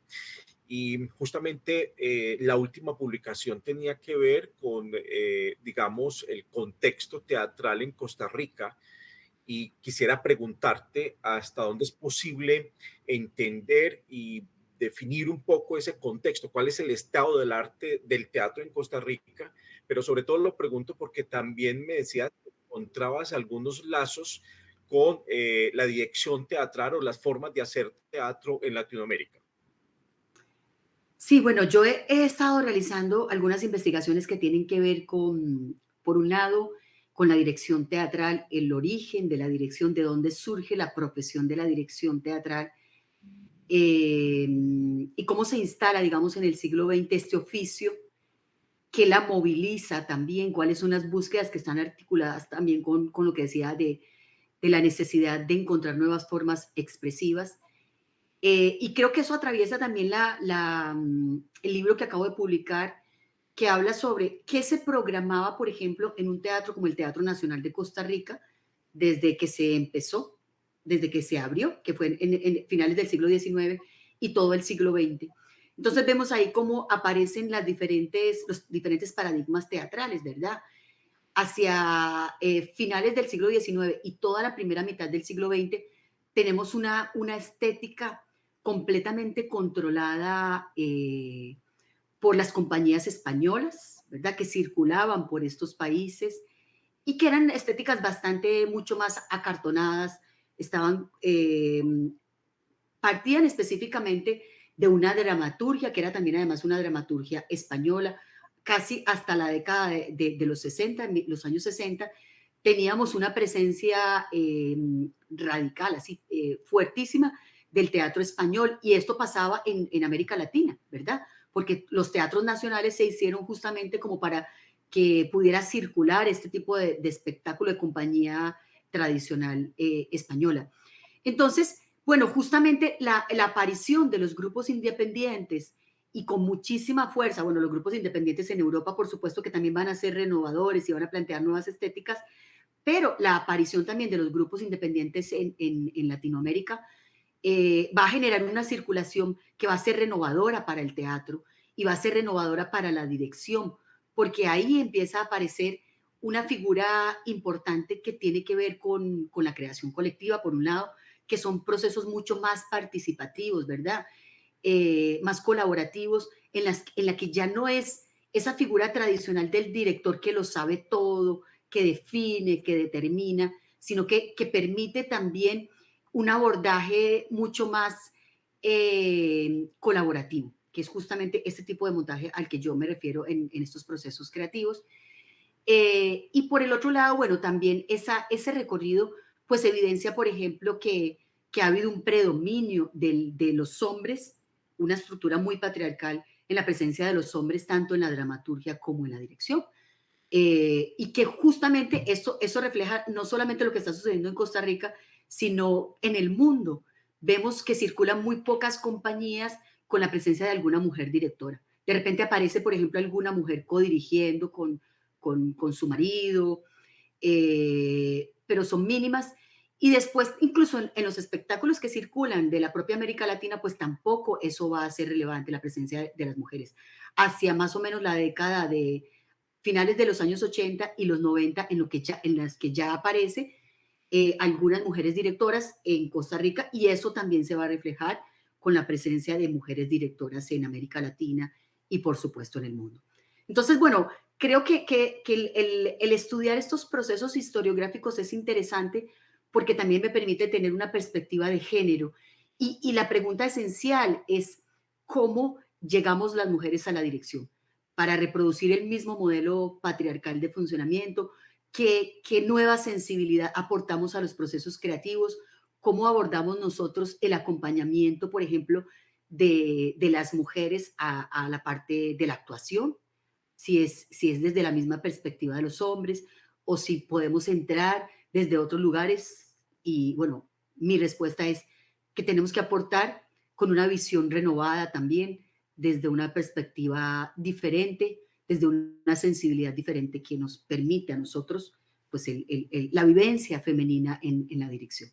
Y justamente la última publicación tenía que ver con, digamos, el contexto teatral en Costa Rica y quisiera preguntarte hasta dónde es posible entender y definir un poco ese contexto, cuál es el estado del arte del teatro en Costa Rica, pero sobre todo lo pregunto porque también me decías que encontrabas algunos lazos con la dirección teatral o las formas de hacer teatro en Latinoamérica. Sí, bueno, yo he estado realizando algunas investigaciones que tienen que ver con, por un lado, con la dirección teatral, el origen de la dirección, de dónde surge la profesión de la dirección teatral, y cómo se instala, digamos, en el siglo XX este oficio, que la moviliza también, cuáles son las búsquedas que están articuladas también con lo que decía de la necesidad de encontrar nuevas formas expresivas. Y creo que eso atraviesa también el libro que acabo de publicar, que habla sobre qué se programaba, por ejemplo, en un teatro como el Teatro Nacional de Costa Rica, desde que se empezó, desde que se abrió, que fue en finales del siglo XIX y todo el siglo XX. Entonces vemos ahí cómo aparecen los diferentes paradigmas teatrales, ¿verdad? Hacia finales del siglo XIX y toda la primera mitad del siglo XX, tenemos una estética completamente controlada por las compañías españolas, ¿verdad? Que circulaban por estos países y que eran estéticas bastante, mucho más acartonadas, estaban, partían específicamente de una dramaturgia, que era también además una dramaturgia española, casi hasta la década de los 60, los años 60, teníamos una presencia radical, así, fuertísima del teatro español, y esto pasaba en América Latina, ¿verdad? Porque los teatros nacionales se hicieron justamente como para que pudiera circular este tipo de espectáculo de compañía tradicional española. Entonces, bueno, justamente la aparición de los grupos independientes y con muchísima fuerza, bueno, los grupos independientes en Europa, por supuesto que también van a ser renovadores y van a plantear nuevas estéticas, pero la aparición también de los grupos independientes en Latinoamérica va a generar una circulación que va a ser renovadora para el teatro y va a ser renovadora para la dirección, porque ahí empieza a aparecer una figura importante que tiene que ver con la creación colectiva, por un lado, que son procesos mucho más participativos, ¿verdad? Más colaborativos, en la que ya no es esa figura tradicional del director que lo sabe todo, que define, que determina, sino que permite también un abordaje mucho más colaborativo, que es justamente este tipo de montaje al que yo me refiero en estos procesos creativos. Y por el otro lado, bueno, también ese recorrido, pues evidencia, por ejemplo, que ha habido un predominio de los hombres, una estructura muy patriarcal en la presencia de los hombres, tanto en la dramaturgia como en la dirección. Y que justamente eso refleja no solamente lo que está sucediendo en Costa Rica, sino en el mundo. Vemos que circulan muy pocas compañías con la presencia de alguna mujer directora. De repente aparece, por ejemplo, alguna mujer codirigiendo con su marido, pero son mínimas. Y después, incluso en los espectáculos que circulan de la propia América Latina, pues tampoco eso va a ser relevante, la presencia de las mujeres. Hacia más o menos la década de finales de los años 80 y los 90, en las que ya aparece algunas mujeres directoras en Costa Rica, y eso también se va a reflejar con la presencia de mujeres directoras en América Latina y por supuesto en el mundo. Entonces, bueno, creo que el estudiar estos procesos historiográficos es interesante porque también me permite tener una perspectiva de género. Y la pregunta esencial es cómo llegamos las mujeres a la dirección. para reproducir el mismo modelo patriarcal de funcionamiento, qué nueva sensibilidad aportamos a los procesos creativos, cómo abordamos nosotros el acompañamiento, por ejemplo, de las mujeres a la parte de la actuación, si es desde la misma perspectiva de los hombres o si podemos entrar desde otros lugares. Y bueno, mi respuesta es que tenemos que aportar con una visión renovada también, desde una perspectiva diferente, desde una sensibilidad diferente que nos permite a nosotros pues la vivencia femenina en la dirección.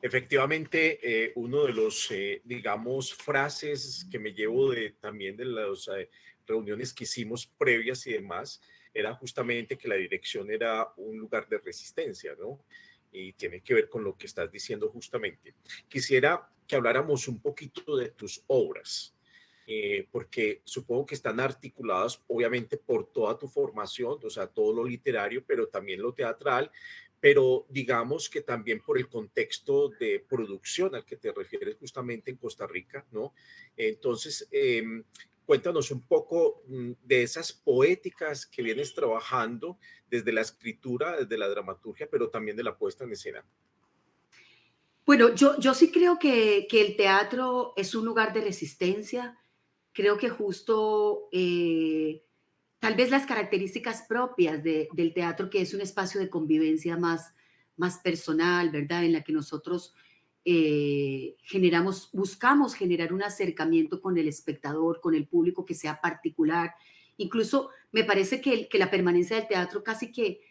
Efectivamente, uno de los, digamos, frases que me llevo también de las reuniones que hicimos previas y demás, era justamente que la dirección era un lugar de resistencia, ¿no? Y tiene que ver con lo que estás diciendo justamente. Quisiera que habláramos un poquito de tus obras, porque supongo que están articuladas obviamente por toda tu formación, o sea, todo lo literario, pero también lo teatral, pero digamos que también por el contexto de producción al que te refieres justamente en Costa Rica, ¿no? Entonces, cuéntanos un poco de esas poéticas que vienes trabajando desde la escritura, desde la dramaturgia, pero también de la puesta en escena. Bueno, yo sí creo que el teatro es un lugar de resistencia. Creo que justo tal vez las características propias del teatro, que es un espacio de convivencia más personal, ¿verdad? En la que nosotros buscamos generar un acercamiento con el espectador, con el público que sea particular. Incluso me parece que la permanencia del teatro casi que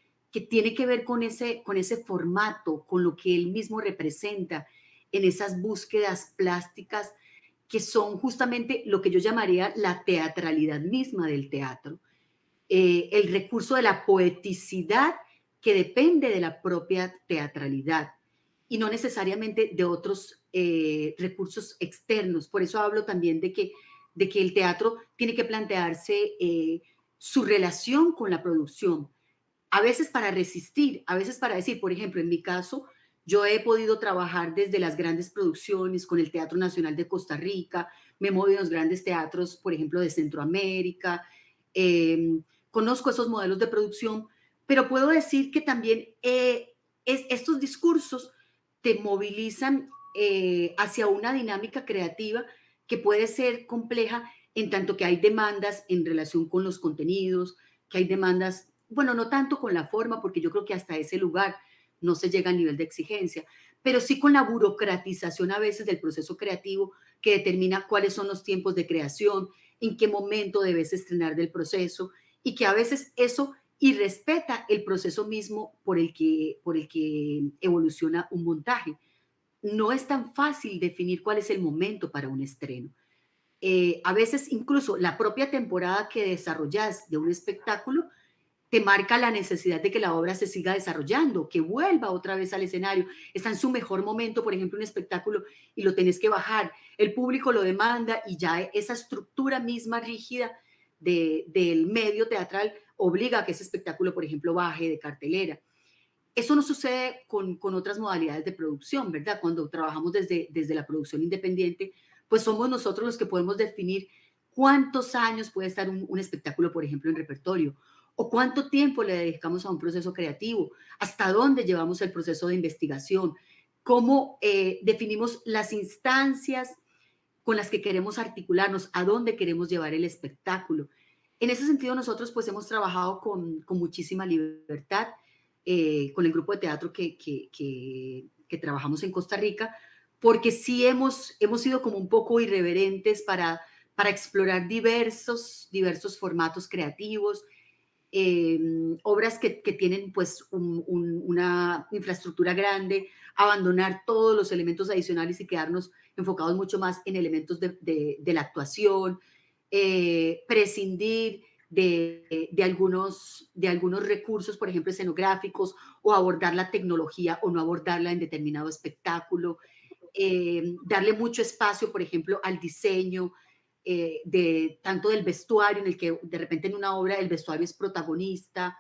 tiene que ver con ese formato, con lo que él mismo representa en esas búsquedas plásticas que son justamente lo que yo llamaría la teatralidad misma del teatro, el recurso de la poeticidad que depende de la propia teatralidad y no necesariamente de otros recursos externos. Por eso hablo también de que el teatro tiene que plantearse su relación con la producción, a veces para resistir, a veces para decir, por ejemplo, en mi caso, yo he podido trabajar desde las grandes producciones con el Teatro Nacional de Costa Rica, me he movido en los grandes teatros, por ejemplo, de Centroamérica, eh, conozco esos modelos de producción, pero puedo decir que también estos discursos te movilizan hacia una dinámica creativa que puede ser compleja en tanto que hay demandas en relación con los contenidos, que hay demandas, bueno, no tanto con la forma, porque yo creo que hasta ese lugar no se llega al nivel de exigencia, pero sí con la burocratización a veces del proceso creativo que determina cuáles son los tiempos de creación, en qué momento debes estrenar del proceso y que a veces eso irrespeta el proceso mismo por el que evoluciona un montaje. No es tan fácil definir cuál es el momento para un estreno. A veces incluso la propia temporada que desarrollas de un espectáculo te marca la necesidad de que la obra se siga desarrollando, que vuelva otra vez al escenario. Está en su mejor momento, por ejemplo, un espectáculo y lo tenés que bajar. El público lo demanda y ya esa estructura misma rígida del medio teatral obliga a que ese espectáculo, por ejemplo, baje de cartelera. Eso no sucede con otras modalidades de producción, ¿verdad? Cuando trabajamos desde la producción independiente, pues somos nosotros los que podemos definir cuántos años puede estar un espectáculo, por ejemplo, en repertorio, o cuánto tiempo le dedicamos a un proceso creativo, hasta dónde llevamos el proceso de investigación, cómo definimos las instancias con las que queremos articularnos, a dónde queremos llevar el espectáculo. En ese sentido, nosotros pues hemos trabajado con muchísima libertad con el grupo de teatro que trabajamos en Costa Rica, porque sí hemos sido como un poco irreverentes para explorar diversos formatos creativos, obras que tienen pues una infraestructura grande, abandonar todos los elementos adicionales y quedarnos enfocados mucho más en elementos de la actuación, prescindir de algunos recursos, por ejemplo, escenográficos, o abordar la tecnología o no abordarla en determinado espectáculo, darle mucho espacio, por ejemplo, al diseño, tanto del vestuario, en el que de repente en una obra el vestuario es protagonista,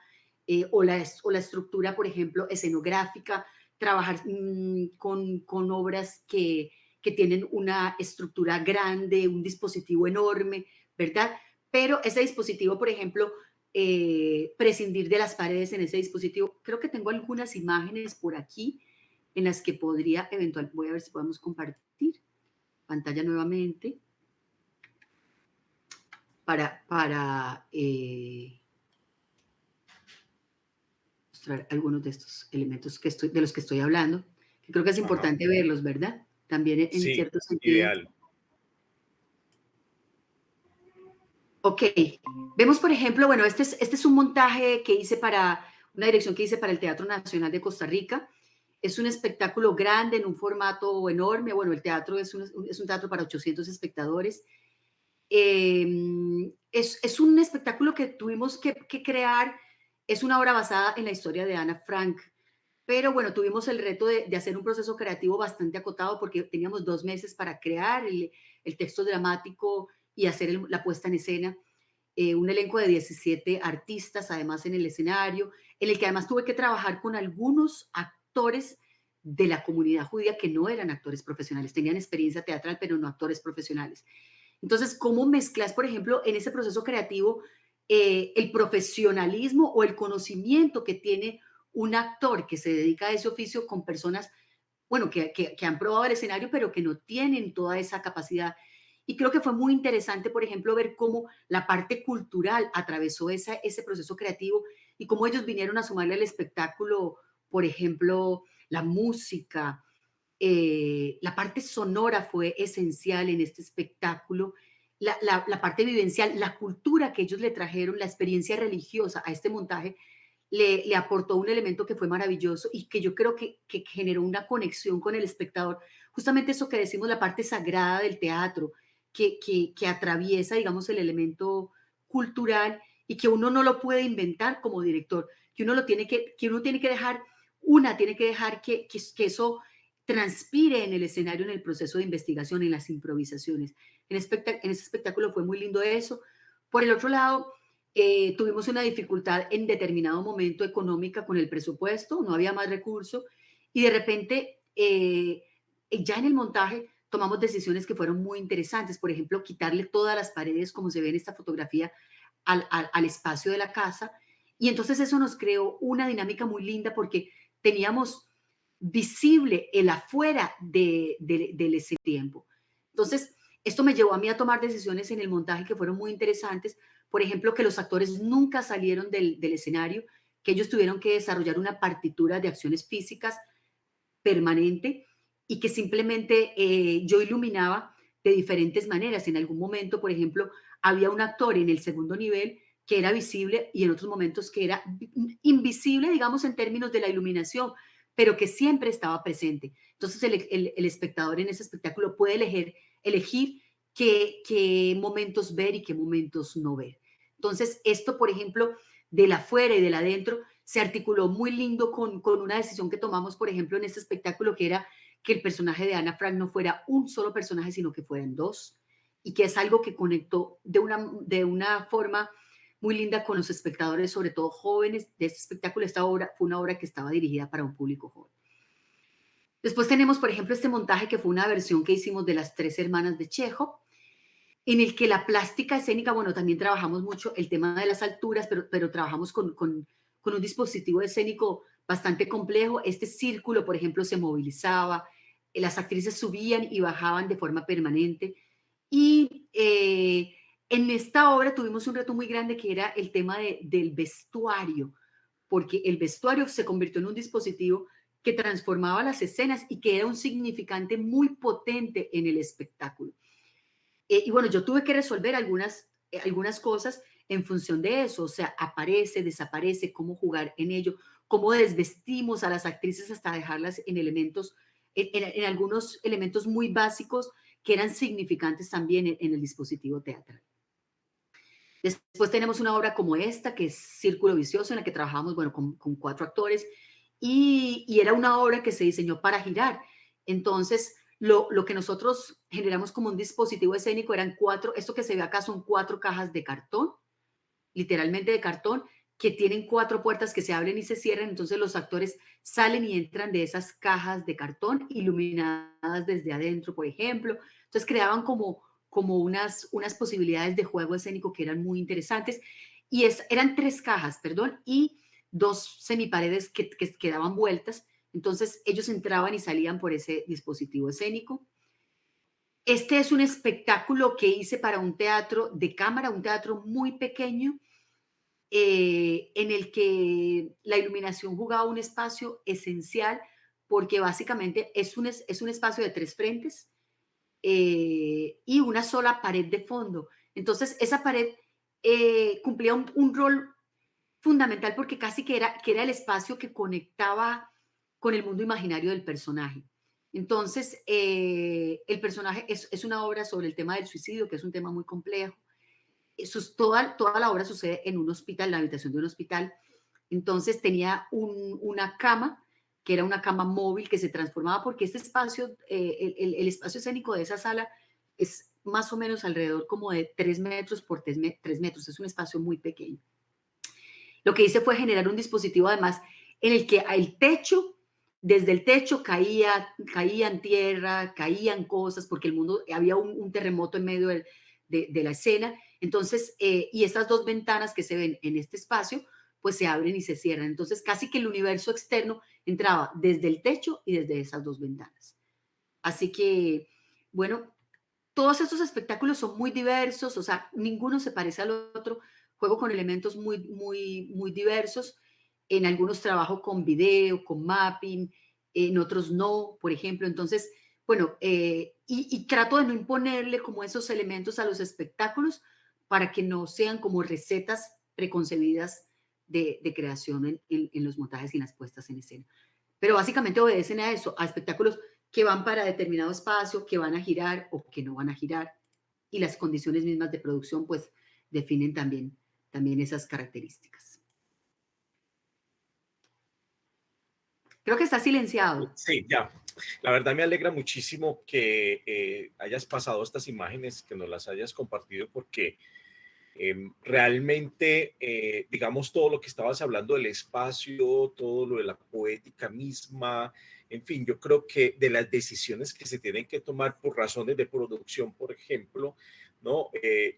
o la estructura, por ejemplo, escenográfica, trabajar con obras que que tienen una estructura grande, un dispositivo enorme, ¿verdad? Pero ese dispositivo, por ejemplo, prescindir de las paredes en ese dispositivo. Creo que tengo algunas imágenes por aquí en las que podría eventualmente, voy a ver si podemos compartir pantalla nuevamente para mostrar algunos de estos elementos de los que estoy hablando, que creo que es Ajá. importante verlos, ¿verdad? También en Sí, cierto sentido. ideal. Ok, vemos por ejemplo, bueno, este es un montaje que hice una dirección que hice para el Teatro Nacional de Costa Rica. Es un espectáculo grande en un formato enorme. Bueno, el teatro es un teatro para 800 espectadores. Es un espectáculo que tuvimos que crear. Es una obra basada en la historia de Ana Frank. Pero bueno, tuvimos el reto de hacer un proceso creativo bastante acotado porque teníamos 2 meses para crear el texto dramático y hacer la puesta en escena. Un elenco de 17 artistas, además en el escenario, en el que además tuve que trabajar con algunos actores de la comunidad judía que no eran actores profesionales, tenían experiencia teatral, pero no actores profesionales. Entonces, ¿cómo mezclas, por ejemplo, en ese proceso creativo el profesionalismo o el conocimiento que tiene un actor que se dedica a ese oficio con personas, bueno, que han probado el escenario, pero que no tienen toda esa capacidad? Y creo que fue muy interesante, por ejemplo, ver cómo la parte cultural atravesó ese proceso creativo y cómo ellos vinieron a sumarle al espectáculo, por ejemplo, la música, la parte sonora fue esencial en este espectáculo, la parte vivencial, la cultura que ellos le trajeron, la experiencia religiosa a este montaje, le aportó un elemento que fue maravilloso y que yo creo que generó una conexión con el espectador. Justamente eso que decimos, la parte sagrada del teatro, que atraviesa, digamos, el elemento cultural y que uno no lo puede inventar como director, que uno tiene que dejar, tiene que dejar que eso transpire en el escenario, en el proceso de investigación, en las improvisaciones. En ese espectáculo fue muy lindo eso. Por el otro lado, tuvimos una dificultad en determinado momento económica con el presupuesto, no había más recursos y de repente ya en el montaje tomamos decisiones que fueron muy interesantes, por ejemplo, quitarle todas las paredes, como se ve en esta fotografía, al espacio de la casa y entonces eso nos creó una dinámica muy linda porque teníamos visible el afuera de ese tiempo. Entonces, esto me llevó a mí a tomar decisiones en el montaje que fueron muy interesantes. Por ejemplo, que los actores nunca salieron del escenario, que ellos tuvieron que desarrollar una partitura de acciones físicas permanente y que simplemente yo iluminaba de diferentes maneras. En algún momento, por ejemplo, había un actor en el segundo nivel que era visible y en otros momentos que era invisible, digamos, en términos de la iluminación, pero que siempre estaba presente. Entonces el espectador en ese espectáculo puede elegir qué momentos ver y qué momentos no ver. Entonces esto, por ejemplo, del afuera y del adentro, se articuló muy lindo con una decisión que tomamos, por ejemplo, en este espectáculo, que era que el personaje de Ana Frank no fuera un solo personaje, sino que fueran dos, y que es algo que conectó de una forma muy linda con los espectadores, sobre todo jóvenes de este espectáculo. Esta obra fue una obra que estaba dirigida para un público joven. Después tenemos, por ejemplo, este montaje que fue una versión que hicimos de Las Tres Hermanas de Chekhov, en el que la plástica escénica, bueno, también trabajamos mucho el tema de las alturas, pero trabajamos con un dispositivo escénico bastante complejo. Este círculo, por ejemplo, se movilizaba, las actrices subían y bajaban de forma permanente. Y en esta obra tuvimos un reto muy grande que era el tema del vestuario, porque el vestuario se convirtió en un dispositivo que transformaba las escenas y que era un significante muy potente en el espectáculo. Y bueno, yo tuve que resolver algunas cosas en función de eso, o sea, aparece, desaparece, cómo jugar en ello, cómo desvestimos a las actrices hasta dejarlas en elementos, en algunos elementos muy básicos que eran significantes también en el dispositivo teatral. Después tenemos una obra como esta, que es Círculo Vicioso, en la que trabajamos, bueno, con 4 actores, y era una obra que se diseñó para girar. Entonces, lo que nosotros generamos como un dispositivo escénico eran 4, esto que se ve acá son 4 cajas de cartón, literalmente de cartón, que tienen 4 puertas que se abren y se cierran, entonces los actores salen y entran de esas cajas de cartón iluminadas desde adentro, por ejemplo. Entonces creaban como unas posibilidades de juego escénico que eran muy interesantes. Y eran 3 cajas, perdón, y 2 semiparedes que daban vueltas. Entonces ellos entraban y salían por ese dispositivo escénico. Este es un espectáculo que hice para un teatro de cámara, un teatro muy pequeño, en el que la iluminación jugaba un espacio esencial porque básicamente es un espacio de 3 frentes y una sola pared de fondo. Entonces, esa pared cumplía un rol fundamental porque casi que era el espacio que conectaba con el mundo imaginario del personaje. Entonces, el personaje es una obra sobre el tema del suicidio, que es un tema muy complejo. Toda la obra sucede en un hospital, en la habitación de un hospital. Entonces tenía una cama, que era una cama móvil que se transformaba porque este espacio, el espacio escénico de esa sala es más o menos alrededor como de 3 metros por 3 metros, es un espacio muy pequeño. Lo que hice fue generar un dispositivo además en el que el techo, desde el techo caían tierra, caían cosas, porque el mundo, había un terremoto en medio de la escena. Entonces, y estas 2 ventanas que se ven en este espacio, pues se abren y se cierran. Entonces, casi que el universo externo entraba desde el techo y desde esas 2 ventanas. Así que, bueno, todos estos espectáculos son muy diversos, o sea, ninguno se parece al otro. Juego con elementos muy diversos. En algunos trabajo con video, con mapping, en otros no, por ejemplo. Entonces, bueno, y trato de no imponerle como esos elementos a los espectáculos para que no sean como recetas preconcebidas de creación en los montajes y en las puestas en escena. Pero básicamente obedecen a eso, a espectáculos que van para determinado espacio, que van a girar o que no van a girar. Y las condiciones mismas de producción, pues, definen también esas características. Creo que está silenciado. Sí, ya. La verdad me alegra muchísimo que hayas pasado estas imágenes, que nos las hayas compartido, porque realmente, digamos, todo lo que estabas hablando del espacio, todo lo de la poética misma, en fin, yo creo que de las decisiones que se tienen que tomar por razones de producción, por ejemplo, ¿no?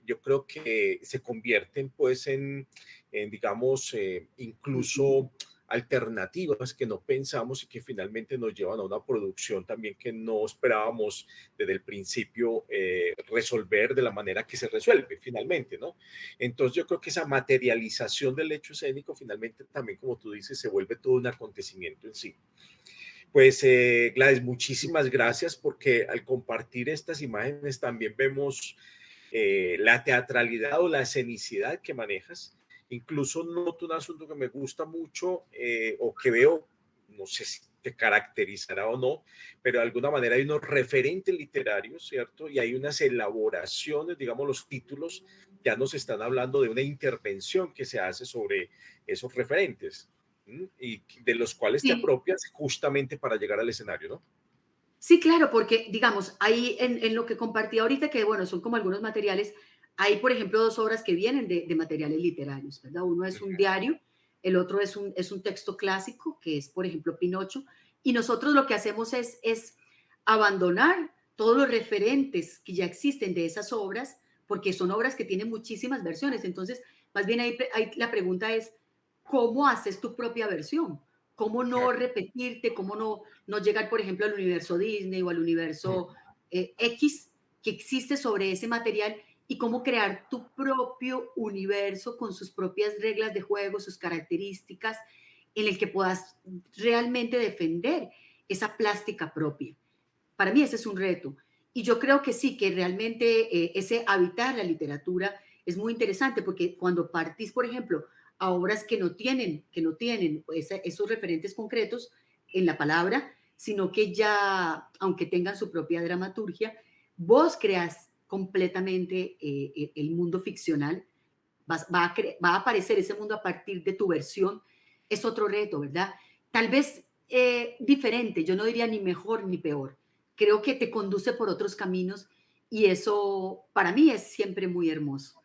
Yo creo que se convierten pues en digamos, incluso alternativas que no pensamos y que finalmente nos llevan a una producción también que no esperábamos desde el principio resolver de la manera que se resuelve finalmente, ¿no? Entonces yo creo que esa materialización del hecho escénico finalmente también, como tú dices, se vuelve todo un acontecimiento en sí. Pues Gladys, muchísimas gracias porque al compartir estas imágenes también vemos la teatralidad o la escenicidad que manejas. Incluso noto un asunto que me gusta mucho o que veo, no sé si te caracterizará o no, pero de alguna manera hay unos referentes literarios, ¿cierto? Y hay unas elaboraciones, digamos, los títulos ya nos están hablando de una intervención que se hace sobre esos referentes, ¿m? Y de los cuales te Sí, apropias justamente para llegar al escenario, ¿no? sí, claro, porque digamos, ahí en lo que compartí ahorita, que bueno, son como algunos materiales, hay, por ejemplo, 2 obras que vienen de materiales literarios, ¿verdad? Uno es un diario, el otro es un texto clásico, que es, por ejemplo, Pinocho, y nosotros lo que hacemos es abandonar todos los referentes que ya existen de esas obras, porque son obras que tienen muchísimas versiones. Entonces, más bien ahí la pregunta es, ¿cómo haces tu propia versión? ¿Cómo no repetirte? ¿Cómo no llegar, por ejemplo, al universo Disney o al universo X que existe sobre ese material y cómo crear tu propio universo con sus propias reglas de juego, sus características, en el que puedas realmente defender esa plástica propia? Para mí ese es un reto. Y yo creo que sí, que realmente ese habitar la literatura es muy interesante porque cuando partís, por ejemplo, a obras que no tienen esos referentes concretos en la palabra, sino que ya, aunque tengan su propia dramaturgia, vos creas completamente el mundo ficcional, va a aparecer ese mundo a partir de tu versión, es otro reto, ¿verdad? Tal vez diferente, yo no diría ni mejor ni peor, creo que te conduce por otros caminos y eso para mí es siempre muy hermoso.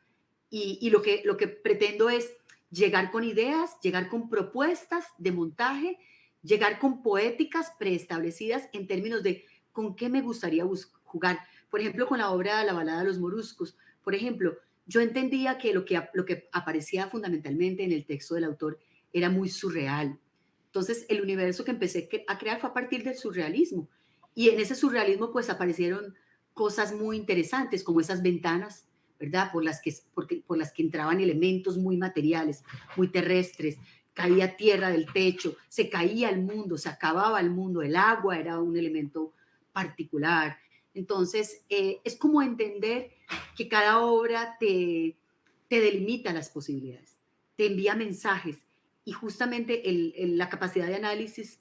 Y lo que pretendo es llegar con ideas, llegar con propuestas de montaje, llegar con poéticas preestablecidas en términos de con qué me gustaría jugar. Por ejemplo, con la obra La balada de los moriscos. Por ejemplo, yo entendía que lo que aparecía fundamentalmente en el texto del autor era muy surreal. Entonces, el universo que empecé a crear fue a partir del surrealismo. Y en ese surrealismo, pues, aparecieron cosas muy interesantes, como esas ventanas, ¿verdad? Por las que entraban elementos muy materiales, muy terrestres, caía tierra del techo, se caía el mundo, se acababa el mundo, el agua era un elemento particular. Entonces, es como entender que cada obra te delimita las posibilidades, te envía mensajes y justamente la capacidad de análisis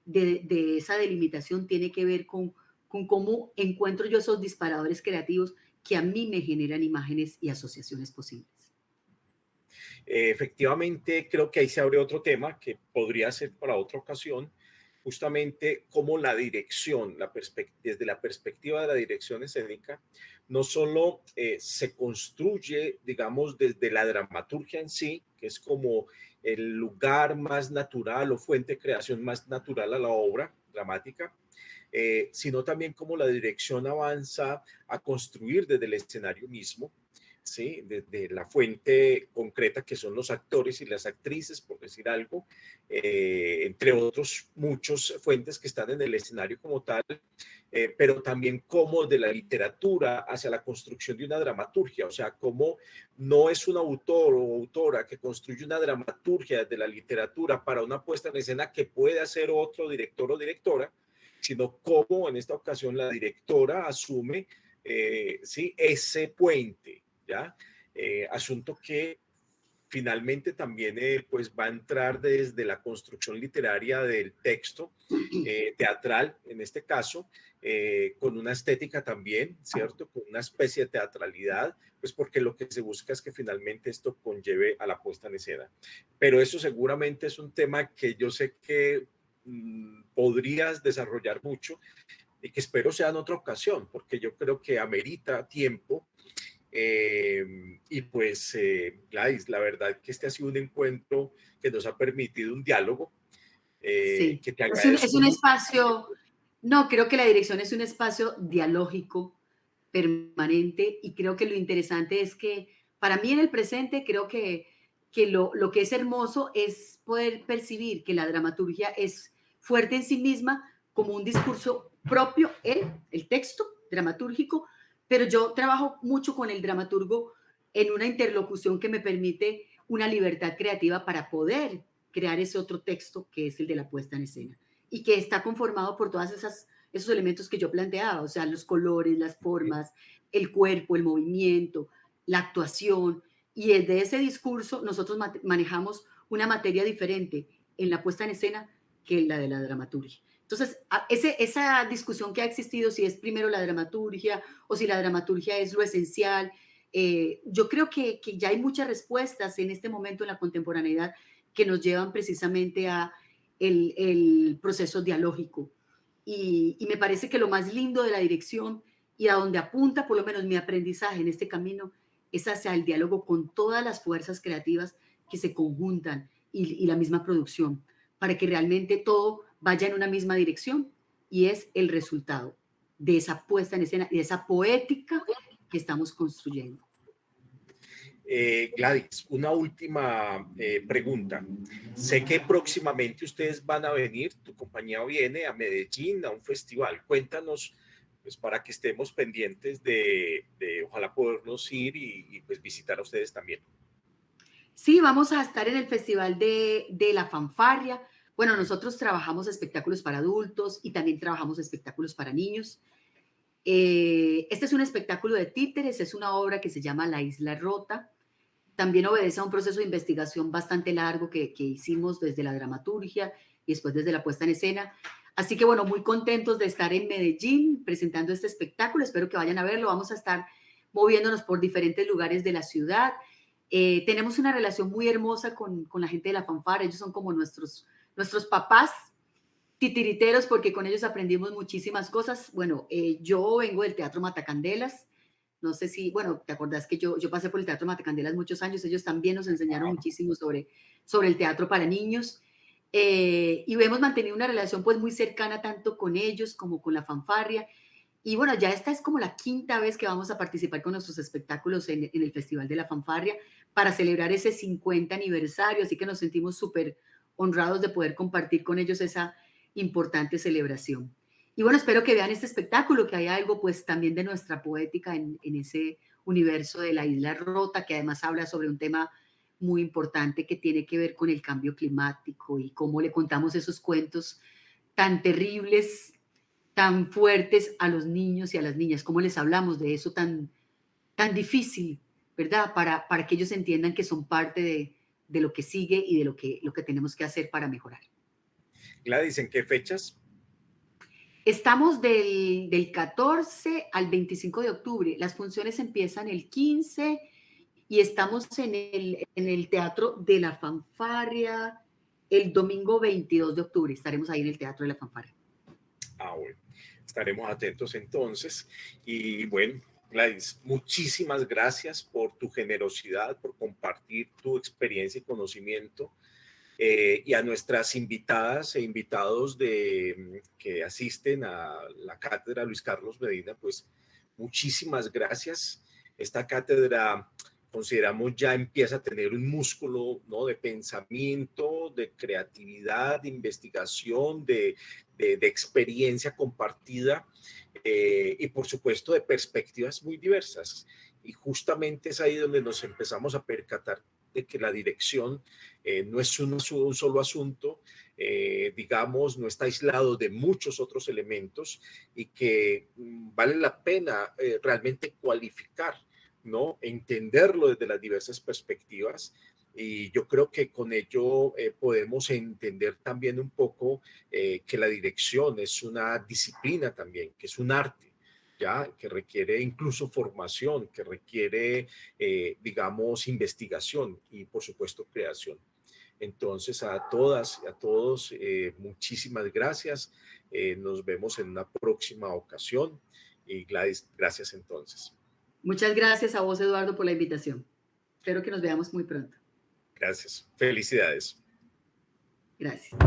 de esa delimitación tiene que ver con cómo encuentro yo esos disparadores creativos que a mí me generan imágenes y asociaciones posibles. Efectivamente, creo que ahí se abre otro tema que podría ser para otra ocasión, justamente cómo la dirección, desde la perspectiva de la dirección escénica, no solo se construye, digamos, desde la dramaturgia en sí, que es como el lugar más natural o fuente de creación más natural a la obra dramática, sino también cómo la dirección avanza a construir desde el escenario mismo, ¿sí? Desde la fuente concreta que son los actores y las actrices, por decir algo, entre otros muchos fuentes que están en el escenario como tal, pero también como de la literatura hacia la construcción de una dramaturgia, o sea, como no es un autor o autora que construye una dramaturgia de la literatura para una puesta en escena que puede hacer otro director o directora, sino cómo en esta ocasión la directora asume sí, ese puente, ¿ya? Asunto que finalmente también pues va a entrar desde la construcción literaria del texto, teatral en este caso, con una estética también, ¿cierto? Con una especie de teatralidad, pues porque lo que se busca es que finalmente esto conlleve a la puesta en escena. Pero eso seguramente es un tema que yo sé que podrías desarrollar mucho y que espero sea en otra ocasión, porque yo creo que amerita tiempo. Y pues, Gladys, la verdad que este ha sido un encuentro que nos ha permitido un diálogo, Sí, que te es agradezco un mucho. espacio, no, creo que la dirección es un espacio dialógico permanente y creo que lo interesante es que para mí en el presente creo que lo que es hermoso es poder percibir que la dramaturgia es fuerte en sí misma como un discurso propio, el texto dramatúrgico, pero yo trabajo mucho con el dramaturgo en una interlocución que me permite una libertad creativa para poder crear ese otro texto que es el de la puesta en escena y que está conformado por todas esos elementos que yo planteaba, o sea, los colores, las formas, el cuerpo, el movimiento, la actuación. Y desde ese discurso nosotros manejamos una materia diferente en la puesta en escena que la de la dramaturgia. Entonces, esa discusión que ha existido, si es primero la dramaturgia o si la dramaturgia es lo esencial, yo creo que ya hay muchas respuestas en este momento en la contemporaneidad que nos llevan precisamente a el proceso dialógico. Y me parece que lo más lindo de la dirección y a donde apunta por lo menos mi aprendizaje en este camino es hacia el diálogo con todas las fuerzas creativas que se conjuntan y la misma producción, para que realmente todo vaya en una misma dirección y es el resultado de esa puesta en escena y de esa poética que estamos construyendo. Gladys, una última pregunta. Sé que próximamente ustedes van a venir, tu compañía viene a Medellín a un festival. Cuéntanos, pues para que estemos pendientes de ojalá podernos ir y pues visitar a ustedes también. Sí, vamos a estar en el Festival de la Fanfarria. Bueno, nosotros trabajamos espectáculos para adultos y también trabajamos espectáculos para niños. Este es un espectáculo de títeres, es una obra que se llama La Isla Rota. También obedece a un proceso de investigación bastante largo que hicimos desde la dramaturgia y después desde la puesta en escena. Así que bueno, muy contentos de estar en Medellín presentando este espectáculo. Espero que vayan a verlo. Vamos a estar moviéndonos por diferentes lugares de la ciudad. Tenemos una relación muy hermosa con la gente de la fanfarra. Ellos son como nuestros papás titiriteros porque con ellos aprendimos muchísimas cosas. Bueno, yo vengo del Teatro Matacandelas, No sé si, bueno, te acordás que yo pasé por el Teatro Matecandelas muchos años, ellos también nos enseñaron muchísimo sobre el teatro para niños. Y hemos mantenido una relación pues muy cercana tanto con ellos como con la fanfarria. Y bueno, ya esta es como la quinta vez que vamos a participar con nuestros espectáculos en el Festival de la Fanfarria para celebrar ese 50 aniversario, así que nos sentimos súper honrados de poder compartir con ellos esa importante celebración. Y bueno, espero que vean este espectáculo, que hay algo pues también de nuestra poética en ese universo de la Isla Rota, que además habla sobre un tema muy importante que tiene que ver con el cambio climático y cómo le contamos esos cuentos tan terribles, tan fuertes a los niños y a las niñas, cómo les hablamos de eso tan difícil, ¿verdad? Para que ellos entiendan que son parte de lo que sigue y de lo que tenemos que hacer para mejorar. Gladys, ¿en qué fechas? Estamos del 14 al 25 de octubre. Las funciones empiezan el 15 y estamos en el Teatro de la Fanfarria el domingo 22 de octubre. Estaremos ahí en el Teatro de la Fanfarria. Ah, bueno, estaremos atentos entonces. Y bueno, Gladys, muchísimas gracias por tu generosidad, por compartir tu experiencia y conocimiento. Y a nuestras invitadas e invitados que asisten a la cátedra Luis Carlos Medina, pues muchísimas gracias. Esta cátedra consideramos ya empieza a tener un músculo, ¿no?, de pensamiento, de creatividad, de investigación, de experiencia compartida y por supuesto de perspectivas muy diversas. Y justamente es ahí donde nos empezamos a percatar de que la dirección no es un solo asunto, digamos, no está aislado de muchos otros elementos y que vale la pena realmente cualificar, ¿no? Entenderlo desde las diversas perspectivas. Y yo creo que con ello podemos entender también un poco que la dirección es una disciplina también, que es un arte, ¿ya? Que requiere incluso formación, que requiere, digamos, investigación y, por supuesto, creación. Entonces, a todas y a todos, muchísimas gracias. Nos vemos en una próxima ocasión. Y Gladys, gracias entonces. Muchas gracias a vos, Eduardo, por la invitación. Espero que nos veamos muy pronto. Gracias. Felicidades. Gracias.